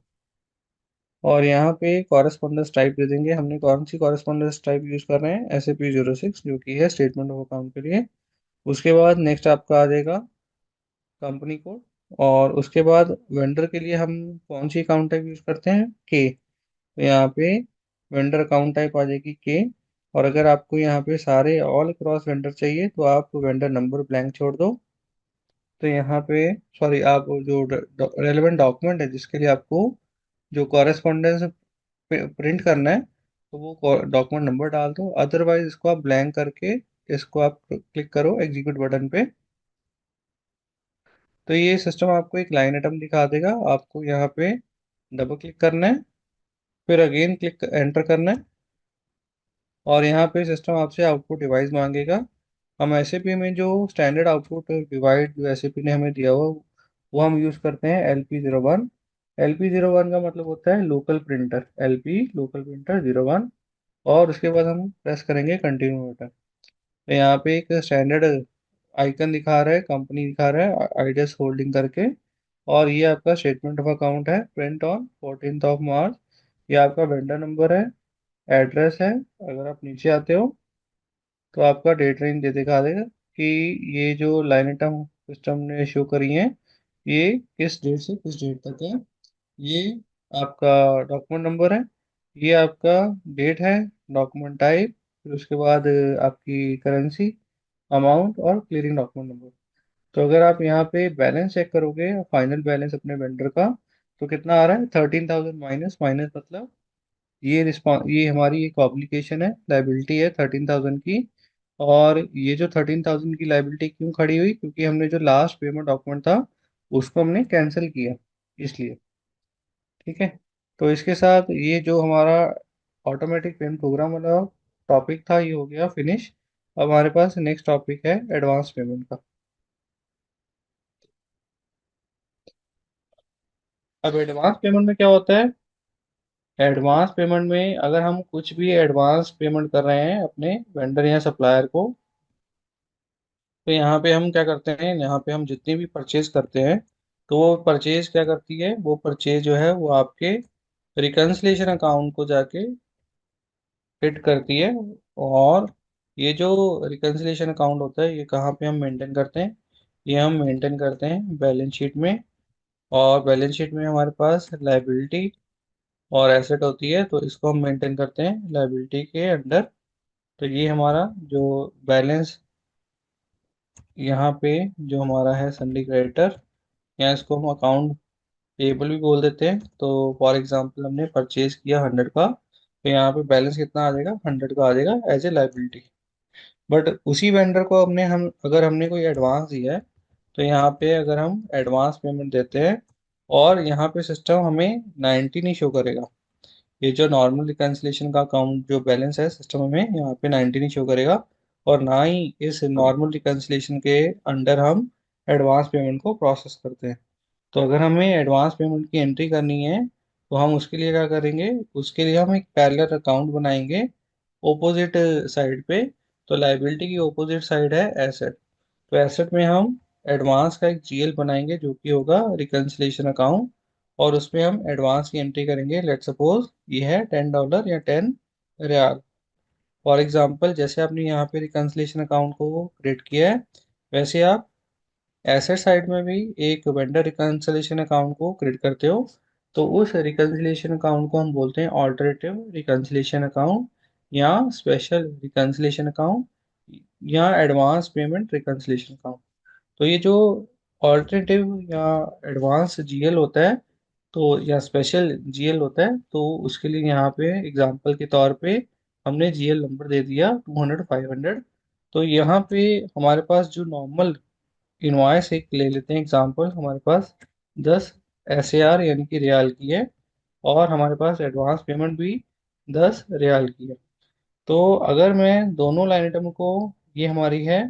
Speaker 1: और यहाँ पे कॉरेस्पॉन्डेंस टाइप दे देंगे। हमने कौन सी कॉरेस्पॉन्डेंस टाइप यूज़ कर रहे हैं, SAP 06, जो कि है स्टेटमेंट ऑफ अकाउंट के लिए। उसके बाद नेक्स्ट आपका आ जाएगा कंपनी कोड। और उसके बाद वेंडर के लिए हम कौन सी अकाउंट टाइप यूज़ करते हैं, के। तो यहाँ पे वेंडर अकाउंट टाइप आ जाएगी के। और अगर आपको यहाँ पे सारे ऑल क्रॉस वेंडर चाहिए, तो आप वेंडर नंबर ब्लैंक छोड़ दो। तो यहाँ पे, सॉरी, आप जो रेलेवेंट डॉक्यूमेंट है जिसके लिए आपको जो कॉरेस्पॉन्डेंस प्रिंट करना है, तो वो डॉक्यूमेंट नंबर डाल दो। अदरवाइज इसको आप ब्लैंक करके इसको आप क्लिक करो एग्जीक्यूट बटन पे। तो ये सिस्टम आपको एक लाइन आइटम दिखा देगा, आपको यहाँ पे डबल क्लिक करना है, फिर अगेन क्लिक एंटर करना है। और यहाँ पे सिस्टम आपसे आउटपुट डिवाइस मांगेगा। हम एसएपी में जो स्टैंडर्ड आउटपुट डिवाइस जो एसएपी ने हमें दिया हुआ, वो हम यूज़ करते हैं LP01। LP01 का मतलब होता है local printer, LP local printer 01। और उसके बाद हम प्रेस करेंगे कंटिन्यू बटन। तो यहाँ पे एक स्टैंडर्ड आइकन दिखा रहा है, कंपनी दिखा रहा है आइडियस होल्डिंग करके। और ये आपका स्टेटमेंट ऑफ अकाउंट है, प्रिंट ऑन 14 मार्च। ये आपका वेंडर नंबर है, एड्रेस है। अगर आप नीचे आते हो तो आपका डेट रेंज दे दिखा देगा कि ये जो लाइन आइटम सिस्टम ने शो करी है, ये किस डेट से किस डेट तक है। ये आपका डॉक्यूमेंट नंबर है, ये आपका डेट है, डॉक्यूमेंट टाइप, फिर उसके बाद आपकी करेंसी, अमाउंट, और क्लियरिंग डॉक्यूमेंट नंबर। तो अगर आप यहाँ पे बैलेंस चेक करोगे, फाइनल बैलेंस अपने वेंडर का, तो कितना आ रहा है, 13,000 माइनस माइनस, मतलब ये हमारी एक ऑब्लिगेशन है, लाइबिलिटी है 13,000 की। और ये जो 13,000 की लाइबिलिटी क्यों खड़ी हुई, क्योंकि हमने जो लास्ट पेमेंट डॉक्यूमेंट था उसको हमने कैंसिल किया, इसलिए। ठीक है। तो इसके साथ ये जो हमारा ऑटोमेटिक पेमेंट प्रोग्राम वाला टॉपिक था, ये हो गया फिनिश। अब हमारे पास नेक्स्ट टॉपिक है एडवांस पेमेंट का। अब एडवांस पेमेंट में क्या होता है? एडवांस पेमेंट में अगर हम कुछ भी एडवांस पेमेंट कर रहे हैं अपने वेंडर या सप्लायर को, तो यहाँ पे हम क्या करते हैं, यहाँ पे हम जितनी भी परचेज करते हैं, तो वो परचेज क्या करती है, वो परचेज जो है वो आपके रिकन्सिलेशन अकाउंट को जाके हिट करती है। और ये जो रिकन्सिलेशन अकाउंट होता है, ये कहाँ पे हम मेंटेन करते हैं? ये हम मेंटेन करते हैं बैलेंस शीट में। और बैलेंस शीट में हमारे पास लाइबिलिटी और एसेट होती है, तो इसको हम मेंटेन करते हैं लाइबिलिटी के अंडर। तो ये हमारा जो बैलेंस यहाँ पे जो हमारा है सन्डी क्रेडिटर, या इसको हम अकाउंट पेबल भी बोल देते हैं। तो फॉर एग्जांपल हमने परचेज किया 100 का, तो यहाँ पे बैलेंस कितना आ जाएगा? 100 का आ जाएगा एज ए लाइबिलिटी। बट उसी वेंडर को हमने हम अगर हमने कोई एडवांस दिया है, तो यहाँ पे अगर हम एडवांस पेमेंट देते हैं और यहाँ पे सिस्टम हमें 90 नहीं शो करेगा, ये जो नॉर्मल रिकन्सिलेशन का अकाउंट जो बैलेंस है सिस्टम में यहाँ पे 90 नहीं शो करेगा। और ना ही इस नॉर्मल रिकन्सिलेशन के अंडर हम एडवांस पेमेंट को प्रोसेस करते हैं। तो अगर हमें एडवांस पेमेंट की एंट्री करनी है, तो हम उसके लिए क्या करेंगे? उसके लिए हम एक पैरेलल अकाउंट बनाएंगे ओपोजिट साइड पे। तो लाइबिलिटी की ओपोजिट साइड है एसेट। तो एसेट में हम एडवांस का एक जीएल बनाएंगे जो कि होगा रिकन्सिलेशन अकाउंट। और उसमें हम एडवांस की एंट्री करेंगे। लेट सपोज ये है $10 या 10 रियाल। फॉर एग्जांपल जैसे आपने यहाँ पे रिकन्सिलेशन अकाउंट को क्रिएट किया है, वैसे आप एसेट साइड में भी एक वेंडर रिकन्सिलेशन अकाउंट को क्रिएट करते हो। तो उस रिकन्सिलेशन अकाउंट को हम बोलते हैं ऑल्टरनेटिव रिकन्सिलेशन अकाउंट, या स्पेशल रिकन्सिलेशन अकाउंट, या एडवांस पेमेंट रिकन्सिलेशन अकाउंट। तो ये जो ऑल्टरनेटिव या एडवांस जीएल होता है, तो या स्पेशल जीएल होता है, तो उसके लिए यहाँ पे एग्जांपल के तौर पे हमने जीएल नंबर दे दिया 200 500। तो यहाँ पे हमारे पास जो नॉर्मल इनवॉइस एक ले लेते हैं एग्जांपल, हमारे पास 10 SAR यानी कि रियाल की है, और हमारे पास एडवांस पेमेंट भी 10 रियाल की है। तो अगर मैं दोनों लाइन आइटम को, ये हमारी है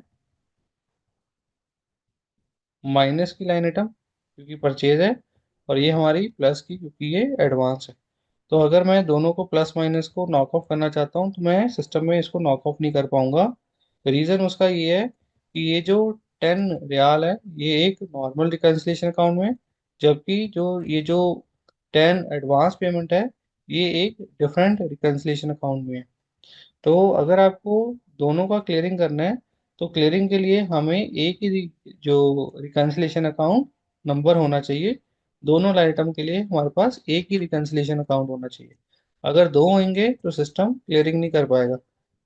Speaker 1: माइनस की लाइन आइटम क्योंकि परचेज है, और ये हमारी प्लस की क्योंकि ये एडवांस है। तो अगर मैं दोनों को प्लस माइनस को नॉक ऑफ करना चाहता हूँ, तो मैं सिस्टम में इसको नॉक ऑफ नहीं कर पाऊंगा। रीज़न उसका ये है कि ये जो 10 रियाल है, ये एक नॉर्मल रिकन्सिलेशन अकाउंट में, जबकि जो ये जो 10 एडवांस पेमेंट है, ये एक डिफरेंट रिकन्सिलेशन अकाउंट में है। तो अगर आपको दोनों का क्लियरिंग करना है, तो क्लियरिंग के लिए हमें एक ही जो रिकन्सिलेशन अकाउंट नंबर होना चाहिए। दोनों लाइन आइटम के लिए हमारे पास एक ही रिकन्सिलेशन अकाउंट होना चाहिए। अगर दो होंगे तो सिस्टम क्लियरिंग नहीं कर पाएगा।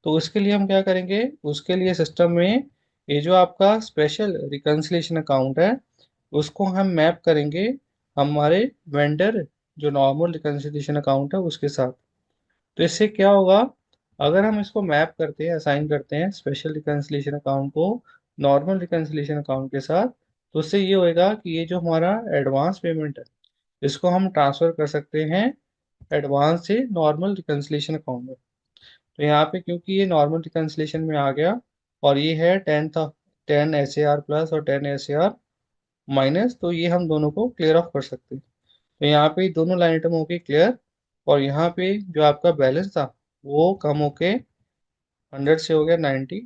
Speaker 1: तो उसके लिए हम क्या करेंगे? उसके लिए सिस्टम में ये जो आपका स्पेशल रिकन्सिलेशन अकाउंट है, उसको हम मैप करेंगे हमारे वेंडर जो नॉर्मल रिकन्सिलेशन अकाउंट है उसके साथ। तो इससे क्या होगा? अगर हम इसको मैप करते हैं, असाइन करते हैं स्पेशल रिकन्सिलेशन अकाउंट को नॉर्मल रिकन्सिलेशन अकाउंट के साथ, तो उससे ये होएगा कि ये जो हमारा एडवांस पेमेंट है, इसको हम ट्रांसफर कर सकते हैं एडवांस से नॉर्मल रिकन्सिलेशन अकाउंट में। तो यहाँ पे क्योंकि ये नॉर्मल रिकन्सिलेशन में आ गया, और ये है 10 था, 10 SAR प्लस और 10 SAR माइनस, तो ये हम दोनों को क्लियर ऑफ कर सकते हैं। तो यहाँ पे दोनों लाइन आइटम हो गई क्लियर। और यहाँ पे जो आपका बैलेंस था, वो कम होके 100 से हो गया 90।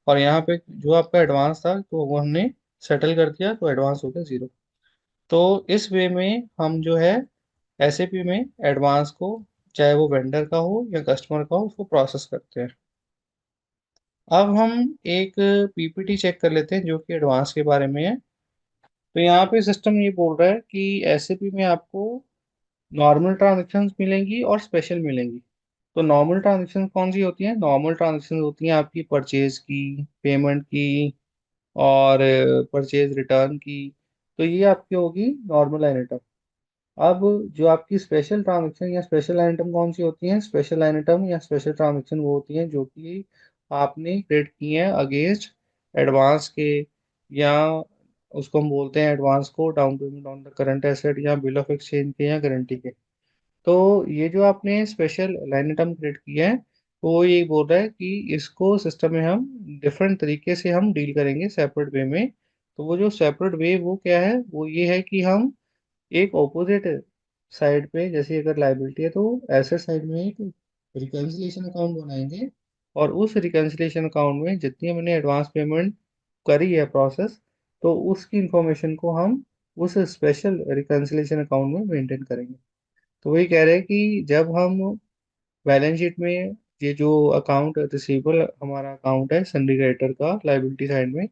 Speaker 1: और यहाँ पे जो आपका एडवांस था, तो वो हमने सेटल कर दिया, तो एडवांस हो गया 0। तो इस वे में हम जो है एसएपी में एडवांस को, चाहे वो वेंडर का हो या कस्टमर का हो, उसको प्रोसेस करते हैं। अब हम एक पीपीटी चेक कर लेते हैं जो कि एडवांस के बारे में है। तो यहाँ पे सिस्टम ये बोल रहा है कि एसएपी में आपको नॉर्मल ट्रांजेक्शन्स मिलेंगी और स्पेशल मिलेंगी। तो नॉर्मल ट्रांजेक्शन कौन सी होती हैं? नॉर्मल ट्रांजेक्शन होती हैं आपकी परचेज की, पेमेंट की, और परचेज रिटर्न की। तो ये आपकी होगी नॉर्मल लाइन आइटम। अब जो आपकी स्पेशल ट्रांजेक्शन या स्पेशल लाइन आइटम कौन सी होती हैं? स्पेशल लाइन आइटम या स्पेशल ट्रांजेक्शन वो होती हैं जो कि आपने क्रिएट की हैं अगेंस्ट एडवांस के, या उसको हम बोलते हैं एडवांस को down payment on the current asset, या बिल ऑफ एक्सचेंज के, या गारंटी के। तो ये जो आपने स्पेशल लाइन आइटम क्रिएट किया है, तो वो यही बोल रहा है कि इसको सिस्टम में हम डिफरेंट तरीके से हम डील करेंगे सेपरेट वे में। तो वो जो सेपरेट वे वो क्या है, वो ये है कि हम एक ऑपोजिट साइड पे, जैसे अगर लाइबिलिटी है तो एसेट साइड में एक रिकन्सिलिएशन अकाउंट बनाएंगे, और उस रिकन्सिलिएशन अकाउंट में जितनी हमने एडवांस पेमेंट करी है प्रोसेस, तो उसकी इंफॉर्मेशन को हम उस स्पेशल रिकन्सिलिएशन अकाउंट में मेंटेन करेंगे। तो वही कह रहे हैं कि जब हम बैलेंस शीट में ये जो अकाउंट रिसीवेबल हमारा अकाउंट है सन्डी क्रेडिटर का लाइबिलिटी साइड में,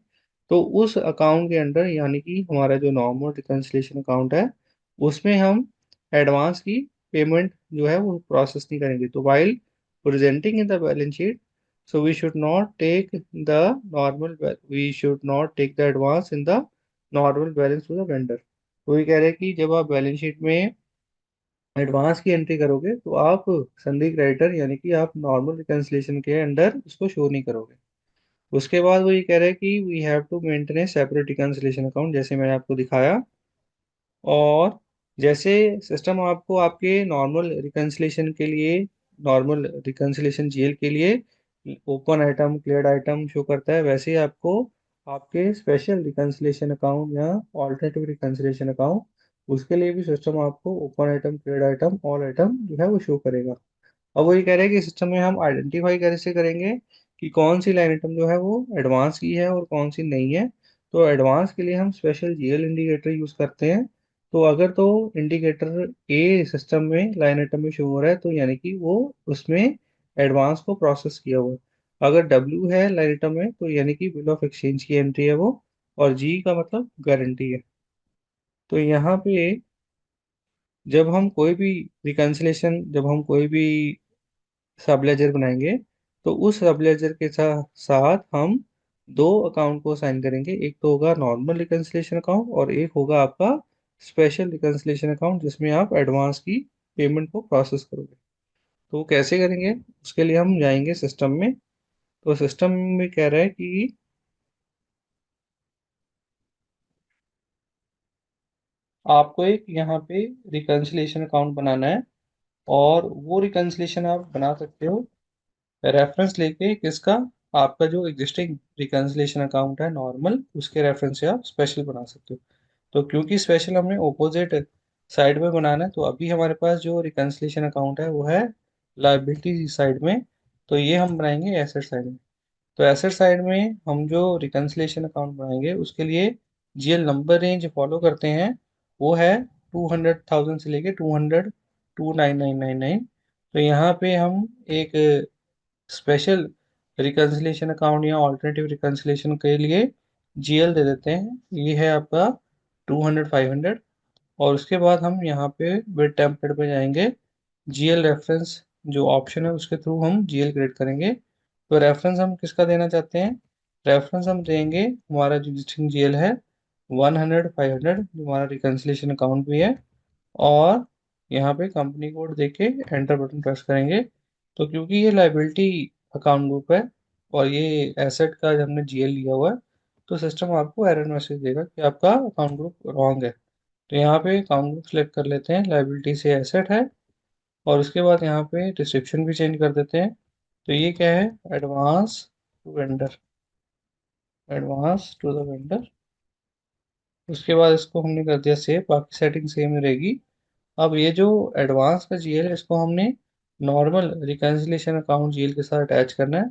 Speaker 1: तो उस अकाउंट के अंडर यानी कि हमारा जो नॉर्मल रिकन्सिलिएशन अकाउंट है उसमें हम एडवांस की पेमेंट जो है वो प्रोसेस नहीं करेंगे। तो while presenting in the balance sheet, so we should not take the normal we should not take the advance in the normal balance to the vendor. तो ये कह रहे हैं कि जब आप बैलेंस शीट में एडवांस की एंट्री करोगे तो आप संदी क्रेडिटर यानी कि आप नॉर्मल रिकन्सिलेशन के अंडर इसको शो नहीं करोगे। उसके बाद वो ये कह रहे हैं कि we have to maintain a separate reconciliation account, जैसे मैंने आपको दिखाया। और जैसे सिस्टम आपको आपके नॉर्मल रिकन्सिलेशन के लिए, नॉर्मल रिकन्सिलेशन जीएल के लिए open item cleared item show करता है, वैसे ही आपको आपके स्पेशल रिकन्सिलेशन अकाउंट या ऑल्टरनेटिव रिकन्सिलेशन अकाउंट, उसके लिए भी सिस्टम आपको open item cleared item all item जो है वो शो करेगा। अब वो ये कह रहे हैं कि सिस्टम में हम आइडेंटिफाई कैसे करेंगे कि कौन सी लाइन आइटम जो है वो एडवांस की है और कौन सी नहीं है। तो एडवांस के लिए हम स्पेशल जीएल इंडिकेटर यूज करते हैं। तो अगर तो इंडिकेटर ए सिस्टम में लाइन आइटम में शो हो रहा है तो यानी कि वो उसमें एडवांस को प्रोसेस किया हुआ है। अगर डब्ल्यू है लाइन आइटम में तो यानी कि बिल ऑफ एक्सचेंज की एंट्री है वो, और जी का मतलब गारंटी है। तो यहाँ पे जब हम कोई भी सब लेजर बनाएंगे, तो उस सब लेजर के साथ हम दो अकाउंट को साइन करेंगे। एक तो होगा नॉर्मल रिकन्सिलेशन अकाउंट और एक होगा आपका स्पेशल रिकन्सिलेशन अकाउंट, जिसमें आप एडवांस की पेमेंट को प्रोसेस करोगे। तो वो कैसे करेंगे, उसके लिए हम जाएंगे सिस्टम में। तो सिस्टम में कह रहा है कि आपको एक यहाँ पे रिकन्सिलेशन अकाउंट बनाना है, और वो रिकन्सिलेशन आप बना सकते हो रेफरेंस लेके किसका, आपका जो एग्जिस्टिंग रिकन्सिलेशन अकाउंट है नॉर्मल, उसके रेफरेंस से आप स्पेशल बना सकते हो। तो क्योंकि स्पेशल हमने ओपोजिट साइड में बनाना है, तो अभी हमारे पास जो रिकन्सिलेशन अकाउंट है वो है लाइबिलिटी साइड में, तो ये हम बनाएंगे एसेट साइड में। तो एसेट साइड में हम जो रिकन्सिलेशन अकाउंट बनाएंगे उसके लिए जीएल नंबर रेंज फॉलो करते हैं, वो है 200,000 से लेके 200,29999। तो यहाँ पे हम एक स्पेशल रिकन्सिलेशन अकाउंट या ऑल्टरनेटिव रिकन्सिलेशन के लिए जीएल दे देते हैं, ये है आपका 200 500। और उसके बाद हम यहाँ पे बिट टेम्पलेट पे जाएंगे, जीएल रेफरेंस जो ऑप्शन है उसके थ्रू हम जीएल क्रिएट करेंगे। तो रेफरेंस हम किसका देना चाहते हैं, रेफरेंस हम देंगे हमारा जो एग्जिस्टिंग जीएल है 100 500, जो हमारा रिकन्सिलेशन अकाउंट भी है। और यहाँ पे कंपनी कोड देके एंटर बटन प्रेस करेंगे। तो क्योंकि ये लाइबिलिटी अकाउंट ग्रुप है और ये एसेट का जब हमने जीएल लिया हुआ है, तो सिस्टम आपको एरर मैसेज देगा कि आपका अकाउंट ग्रुप रॉन्ग है। तो यहाँ पे अकाउंट ग्रुप सेलेक्ट कर लेते हैं, लाइबिलिटी से एसेट है। और उसके बाद यहाँ पे डिस्क्रिप्शन भी चेंज कर देते हैं। तो ये क्या है, advance to vendor, advance to the vendor. उसके बाद इसको हमने कर दिया सेव, बाकी सेटिंग सेम ही रहेगी। अब ये जो एडवांस का जीएल है इसको हमने नॉर्मल रिकन्सिलेशन अकाउंट जीएल के साथ अटैच करना है।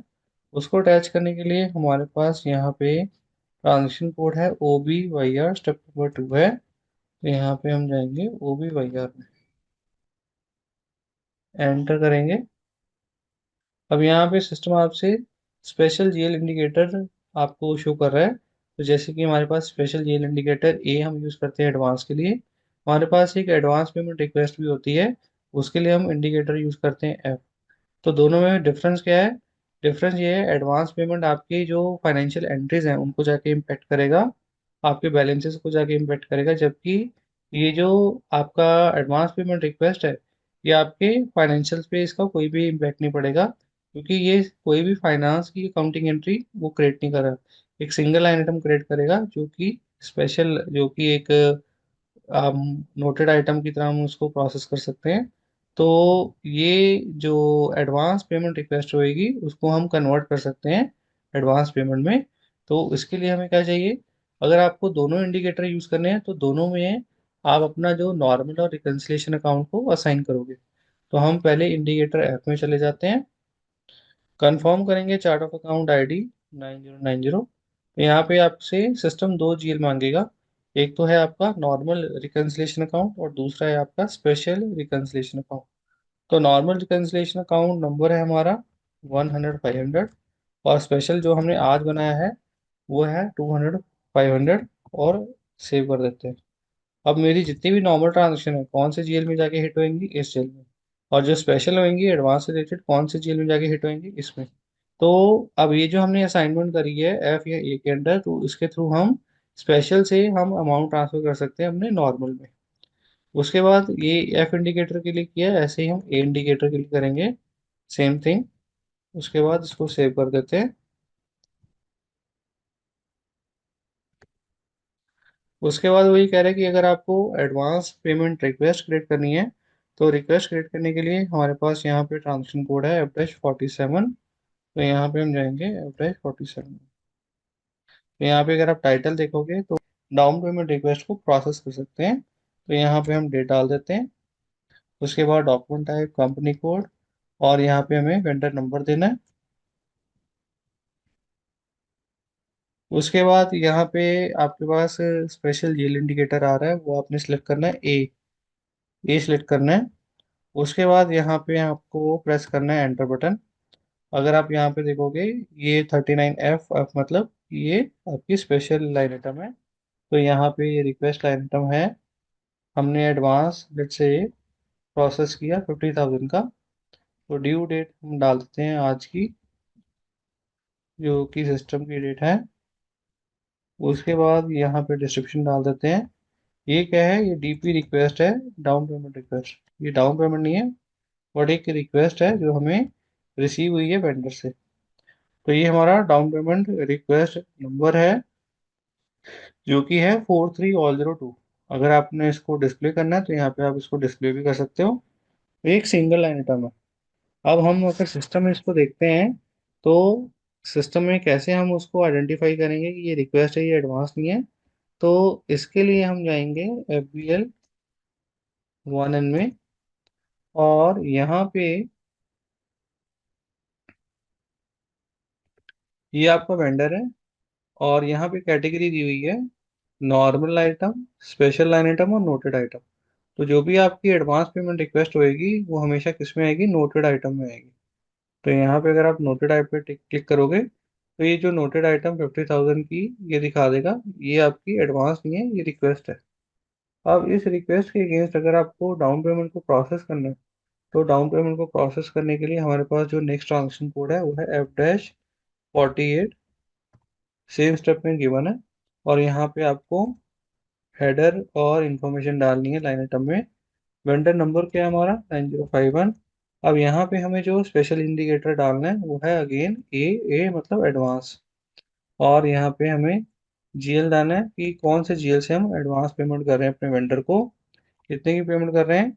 Speaker 1: उसको अटैच करने के लिए हमारे पास यहाँ पे ट्रांजेक्शन कोड है O B Y R, step number 2 है। तो यहाँ पे हम जाएंगे ओ बी वाई आर में, एंटर करेंगे। अब यहाँ पे सिस्टम आपसे स्पेशल जीएल इंडिकेटर आपको शो कर रहा है। तो जैसे कि हमारे पास स्पेशल जीएल इंडिकेटर ए हम यूज़ करते हैं एडवांस के लिए, हमारे पास एक एडवांस पेमेंट रिक्वेस्ट भी होती है, उसके लिए हम इंडिकेटर यूज़ करते हैं एफ। तो दोनों में डिफरेंस क्या है, डिफरेंस ये है एडवांस पेमेंट आपकी जो फाइनेंशियल एंट्रीज हैं उनको जाके इम्पेक्ट करेगा, आपके बैलेंसेस को जाके इम्पेक्ट करेगा, जबकि ये जो आपका एडवांस पेमेंट रिक्वेस्ट है ये आपके फाइनेंशियल्स पे इसका कोई भी इम्पेक्ट नहीं पड़ेगा, क्योंकि ये कोई भी फाइनेंस की अकाउंटिंग एंट्री वो क्रिएट नहीं कर रहा। एक सिंगल लाइन आइटम क्रिएट करेगा जो कि स्पेशल, जो कि एक नोटेड आइटम की तरह हम उसको प्रोसेस कर सकते हैं। तो ये जो एडवांस पेमेंट रिक्वेस्ट होएगी उसको हम कन्वर्ट कर सकते हैं एडवांस पेमेंट में। तो इसके लिए हमें क्या चाहिए, अगर आपको दोनों इंडिकेटर यूज करने हैं तो दोनों में आप अपना जो नॉर्मल और रिकंसिलिएशन अकाउंट को असाइन करोगे। तो हम पहले इंडिकेटर ऐप में चले जाते हैं, कंफर्म करेंगे चार्ट ऑफ अकाउंट आईडी 9090। तो यहाँ पे आपसे सिस्टम दो जीएल मांगेगा, एक तो है आपका नॉर्मल रिकंसिलिएशन अकाउंट और दूसरा है आपका स्पेशल रिकंसिलिएशन अकाउंट। तो नॉर्मल रिकंसिलिएशन अकाउंट नंबर है हमारा 100/500, और स्पेशल जो हमने आज बनाया है वो है 200/500, और सेव कर देते हैं। अब मेरी जितनी भी नॉर्मल ट्रांजेक्शन है कौन से जीएल में जाके हिट होंगी, इस जेल में। और जो स्पेशल होंगी एडवांस से रिलेटेड कौन से जेल में जाके हिट होंगी, इसमें। तो अब ये जो हमने असाइनमेंट करी है एफ या ए के अंडर, तो इसके थ्रू हम स्पेशल से हम अमाउंट ट्रांसफर कर सकते हैं अपने नॉर्मल में। उसके बाद ये एफ इंडिकेटर के लिए किया, ऐसे ही हम ए इंडिकेटर के लिए करेंगे सेम थिंग। उसके बाद इसको सेव कर देते हैं। उसके बाद वही कह रहे हैं कि अगर आपको एडवांस पेमेंट रिक्वेस्ट क्रिएट करनी है, तो रिक्वेस्ट क्रिएट करने के लिए हमारे पास यहाँ पे ट्रांजेक्शन कोड है F-47। तो यहाँ पे हम जाएंगे F-47। तो यहाँ पे अगर आप टाइटल देखोगे तो डाउन पेमेंट रिक्वेस्ट को प्रोसेस कर सकते हैं। तो यहाँ पे हम डेट डाल देते हैं। उसके बाद डॉक्यूमेंट टाइप, कंपनी कोड, और यहाँ पे हमें वेंडर नंबर देना है। उसके बाद यहाँ पे आपके पास स्पेशल यील्ड इंडिकेटर आ रहा है, वो आपने सिलेक्ट करना है ए सिलेक्ट करना है। उसके बाद यहाँ पे आपको प्रेस करना है एंटर बटन। अगर आप यहाँ पे देखोगे ये 39F F मतलब ये आपकी स्पेशल लाइन आइटम है। तो यहाँ पे ये रिक्वेस्ट लाइन आइटम है, हमने एडवांस लेट से प्रोसेस किया 50,000 का। तो ड्यू डेट हम डाल देते हैं आज की, जो कि सिस्टम की डेट है। उसके बाद यहाँ पे डिस्क्रिप्शन डाल देते हैं। ये क्या है, ये डीपी रिक्वेस्ट है, डाउन पेमेंट रिक्वेस्ट। ये डाउन पेमेंट नहीं है, बट एक रिक्वेस्ट है जो हमें रिसीव हुई है वेंडर से। तो ये हमारा डाउन पेमेंट रिक्वेस्ट नंबर है, जो कि है 43 ऑल 02। अगर आपने इसको डिस्प्ले करना है तो यहाँ पे आप इसको डिस्प्ले भी कर सकते हो। एक सिंगल लाइन आइटम है। अब हम अगर सिस्टम में इसको देखते हैं, तो सिस्टम में कैसे हम उसको आइडेंटिफाई करेंगे कि ये रिक्वेस्ट है, ये एडवांस नहीं है। तो इसके लिए हम जाएंगे FBL 1N में, और यहाँ पे ये आपका वेंडर है, और यहाँ पे कैटेगरी दी हुई है normal item, special line item और नोटेड आइटम। तो जो भी आपकी एडवांस पेमेंट रिक्वेस्ट होएगी वो हमेशा किस में आएगी, नोटेड आइटम में आएगी। तो यहाँ पे अगर आप नोटेड आइटम पे क्लिक करोगे तो ये जो नोटेड आइटम 50,000 की ये दिखा देगा, ये आपकी एडवांस नहीं है, ये रिक्वेस्ट है। अब इस रिक्वेस्ट के अगेंस्ट अगर आपको डाउन पेमेंट को प्रोसेस करना है, तो डाउन पेमेंट को प्रोसेस करने के लिए हमारे पास जो नेक्स्ट ट्रांजेक्शन कोड है वो है F-48, सेम स्टेप में गिवन है। और यहाँ पे आपको हेडर और इंफॉर्मेशन डालनी है लाइन आइटम में। वेंडर नंबर क्या है हमारा 9051। अब यहाँ पे हमें जो स्पेशल इंडिकेटर डालना है वो है अगेन ए मतलब एडवांस। और यहाँ पे हमें जीएल डालना है कि कौन से जीएल से हम एडवांस पेमेंट कर रहे हैं अपने वेंडर को, कितने की पेमेंट कर रहे हैं।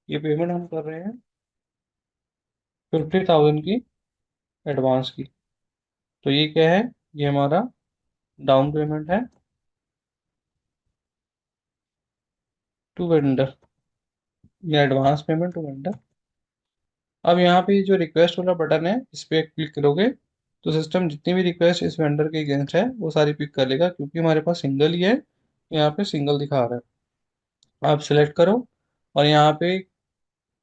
Speaker 1: ये पेमेंट हम कर रहे हैं 50,000 की एडवांस की। तो ये क्या है, ये हमारा डाउन पेमेंट है टू वेंडर, या एडवांस पेमेंट टू वेंडर। अब यहाँ पे जो रिक्वेस्ट वाला बटन है इस पे क्लिक करोगे तो सिस्टम जितनी भी रिक्वेस्ट इस वेंडर के अगेंस्ट है वो सारी पिक कर लेगा, क्योंकि हमारे पास सिंगल ही है। यहाँ पे सिंगल दिखा रहा है। आप सिलेक्ट करो, और यहाँ पे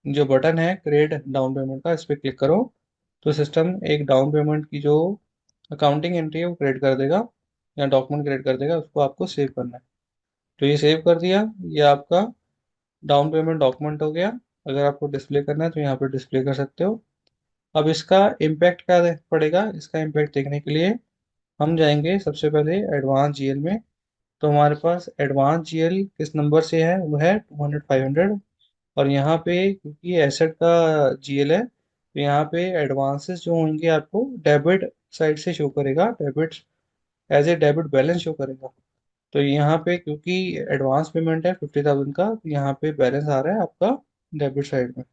Speaker 1: जो बटन है क्रिएट डाउन पेमेंट का, इस पे क्लिक करो। तो सिस्टम एक डाउन पेमेंट की जो अकाउंटिंग एंट्री है वो क्रिएट कर देगा, या डॉक्यूमेंट क्रिएट कर देगा, उसको आपको सेव करना है। तो ये सेव कर दिया, ये आपका डाउन पेमेंट डॉक्यूमेंट हो गया। अगर आपको डिस्प्ले करना है तो यहाँ पे डिस्प्ले कर सकते हो। अब इसका इम्पैक्ट क्या पड़ेगा, इसका इम्पैक्ट देखने के लिए हम जाएंगे सबसे पहले एडवांस जीएल में। तो हमारे पास एडवांस जीएल किस नंबर से है, वो है 200/500। और यहाँ पे क्योंकि ये एसेट का जीएल है, तो यहाँ पे एडवांसेस जो होंगे आपको डेबिट साइड से शो करेगा, debit as a debit balance show करेगा। तो यहाँ पे क्योंकि एडवांस पेमेंट है 50,000 का, तो यहाँ पे बैलेंस आ रहा है आपका डेबिट साइड में।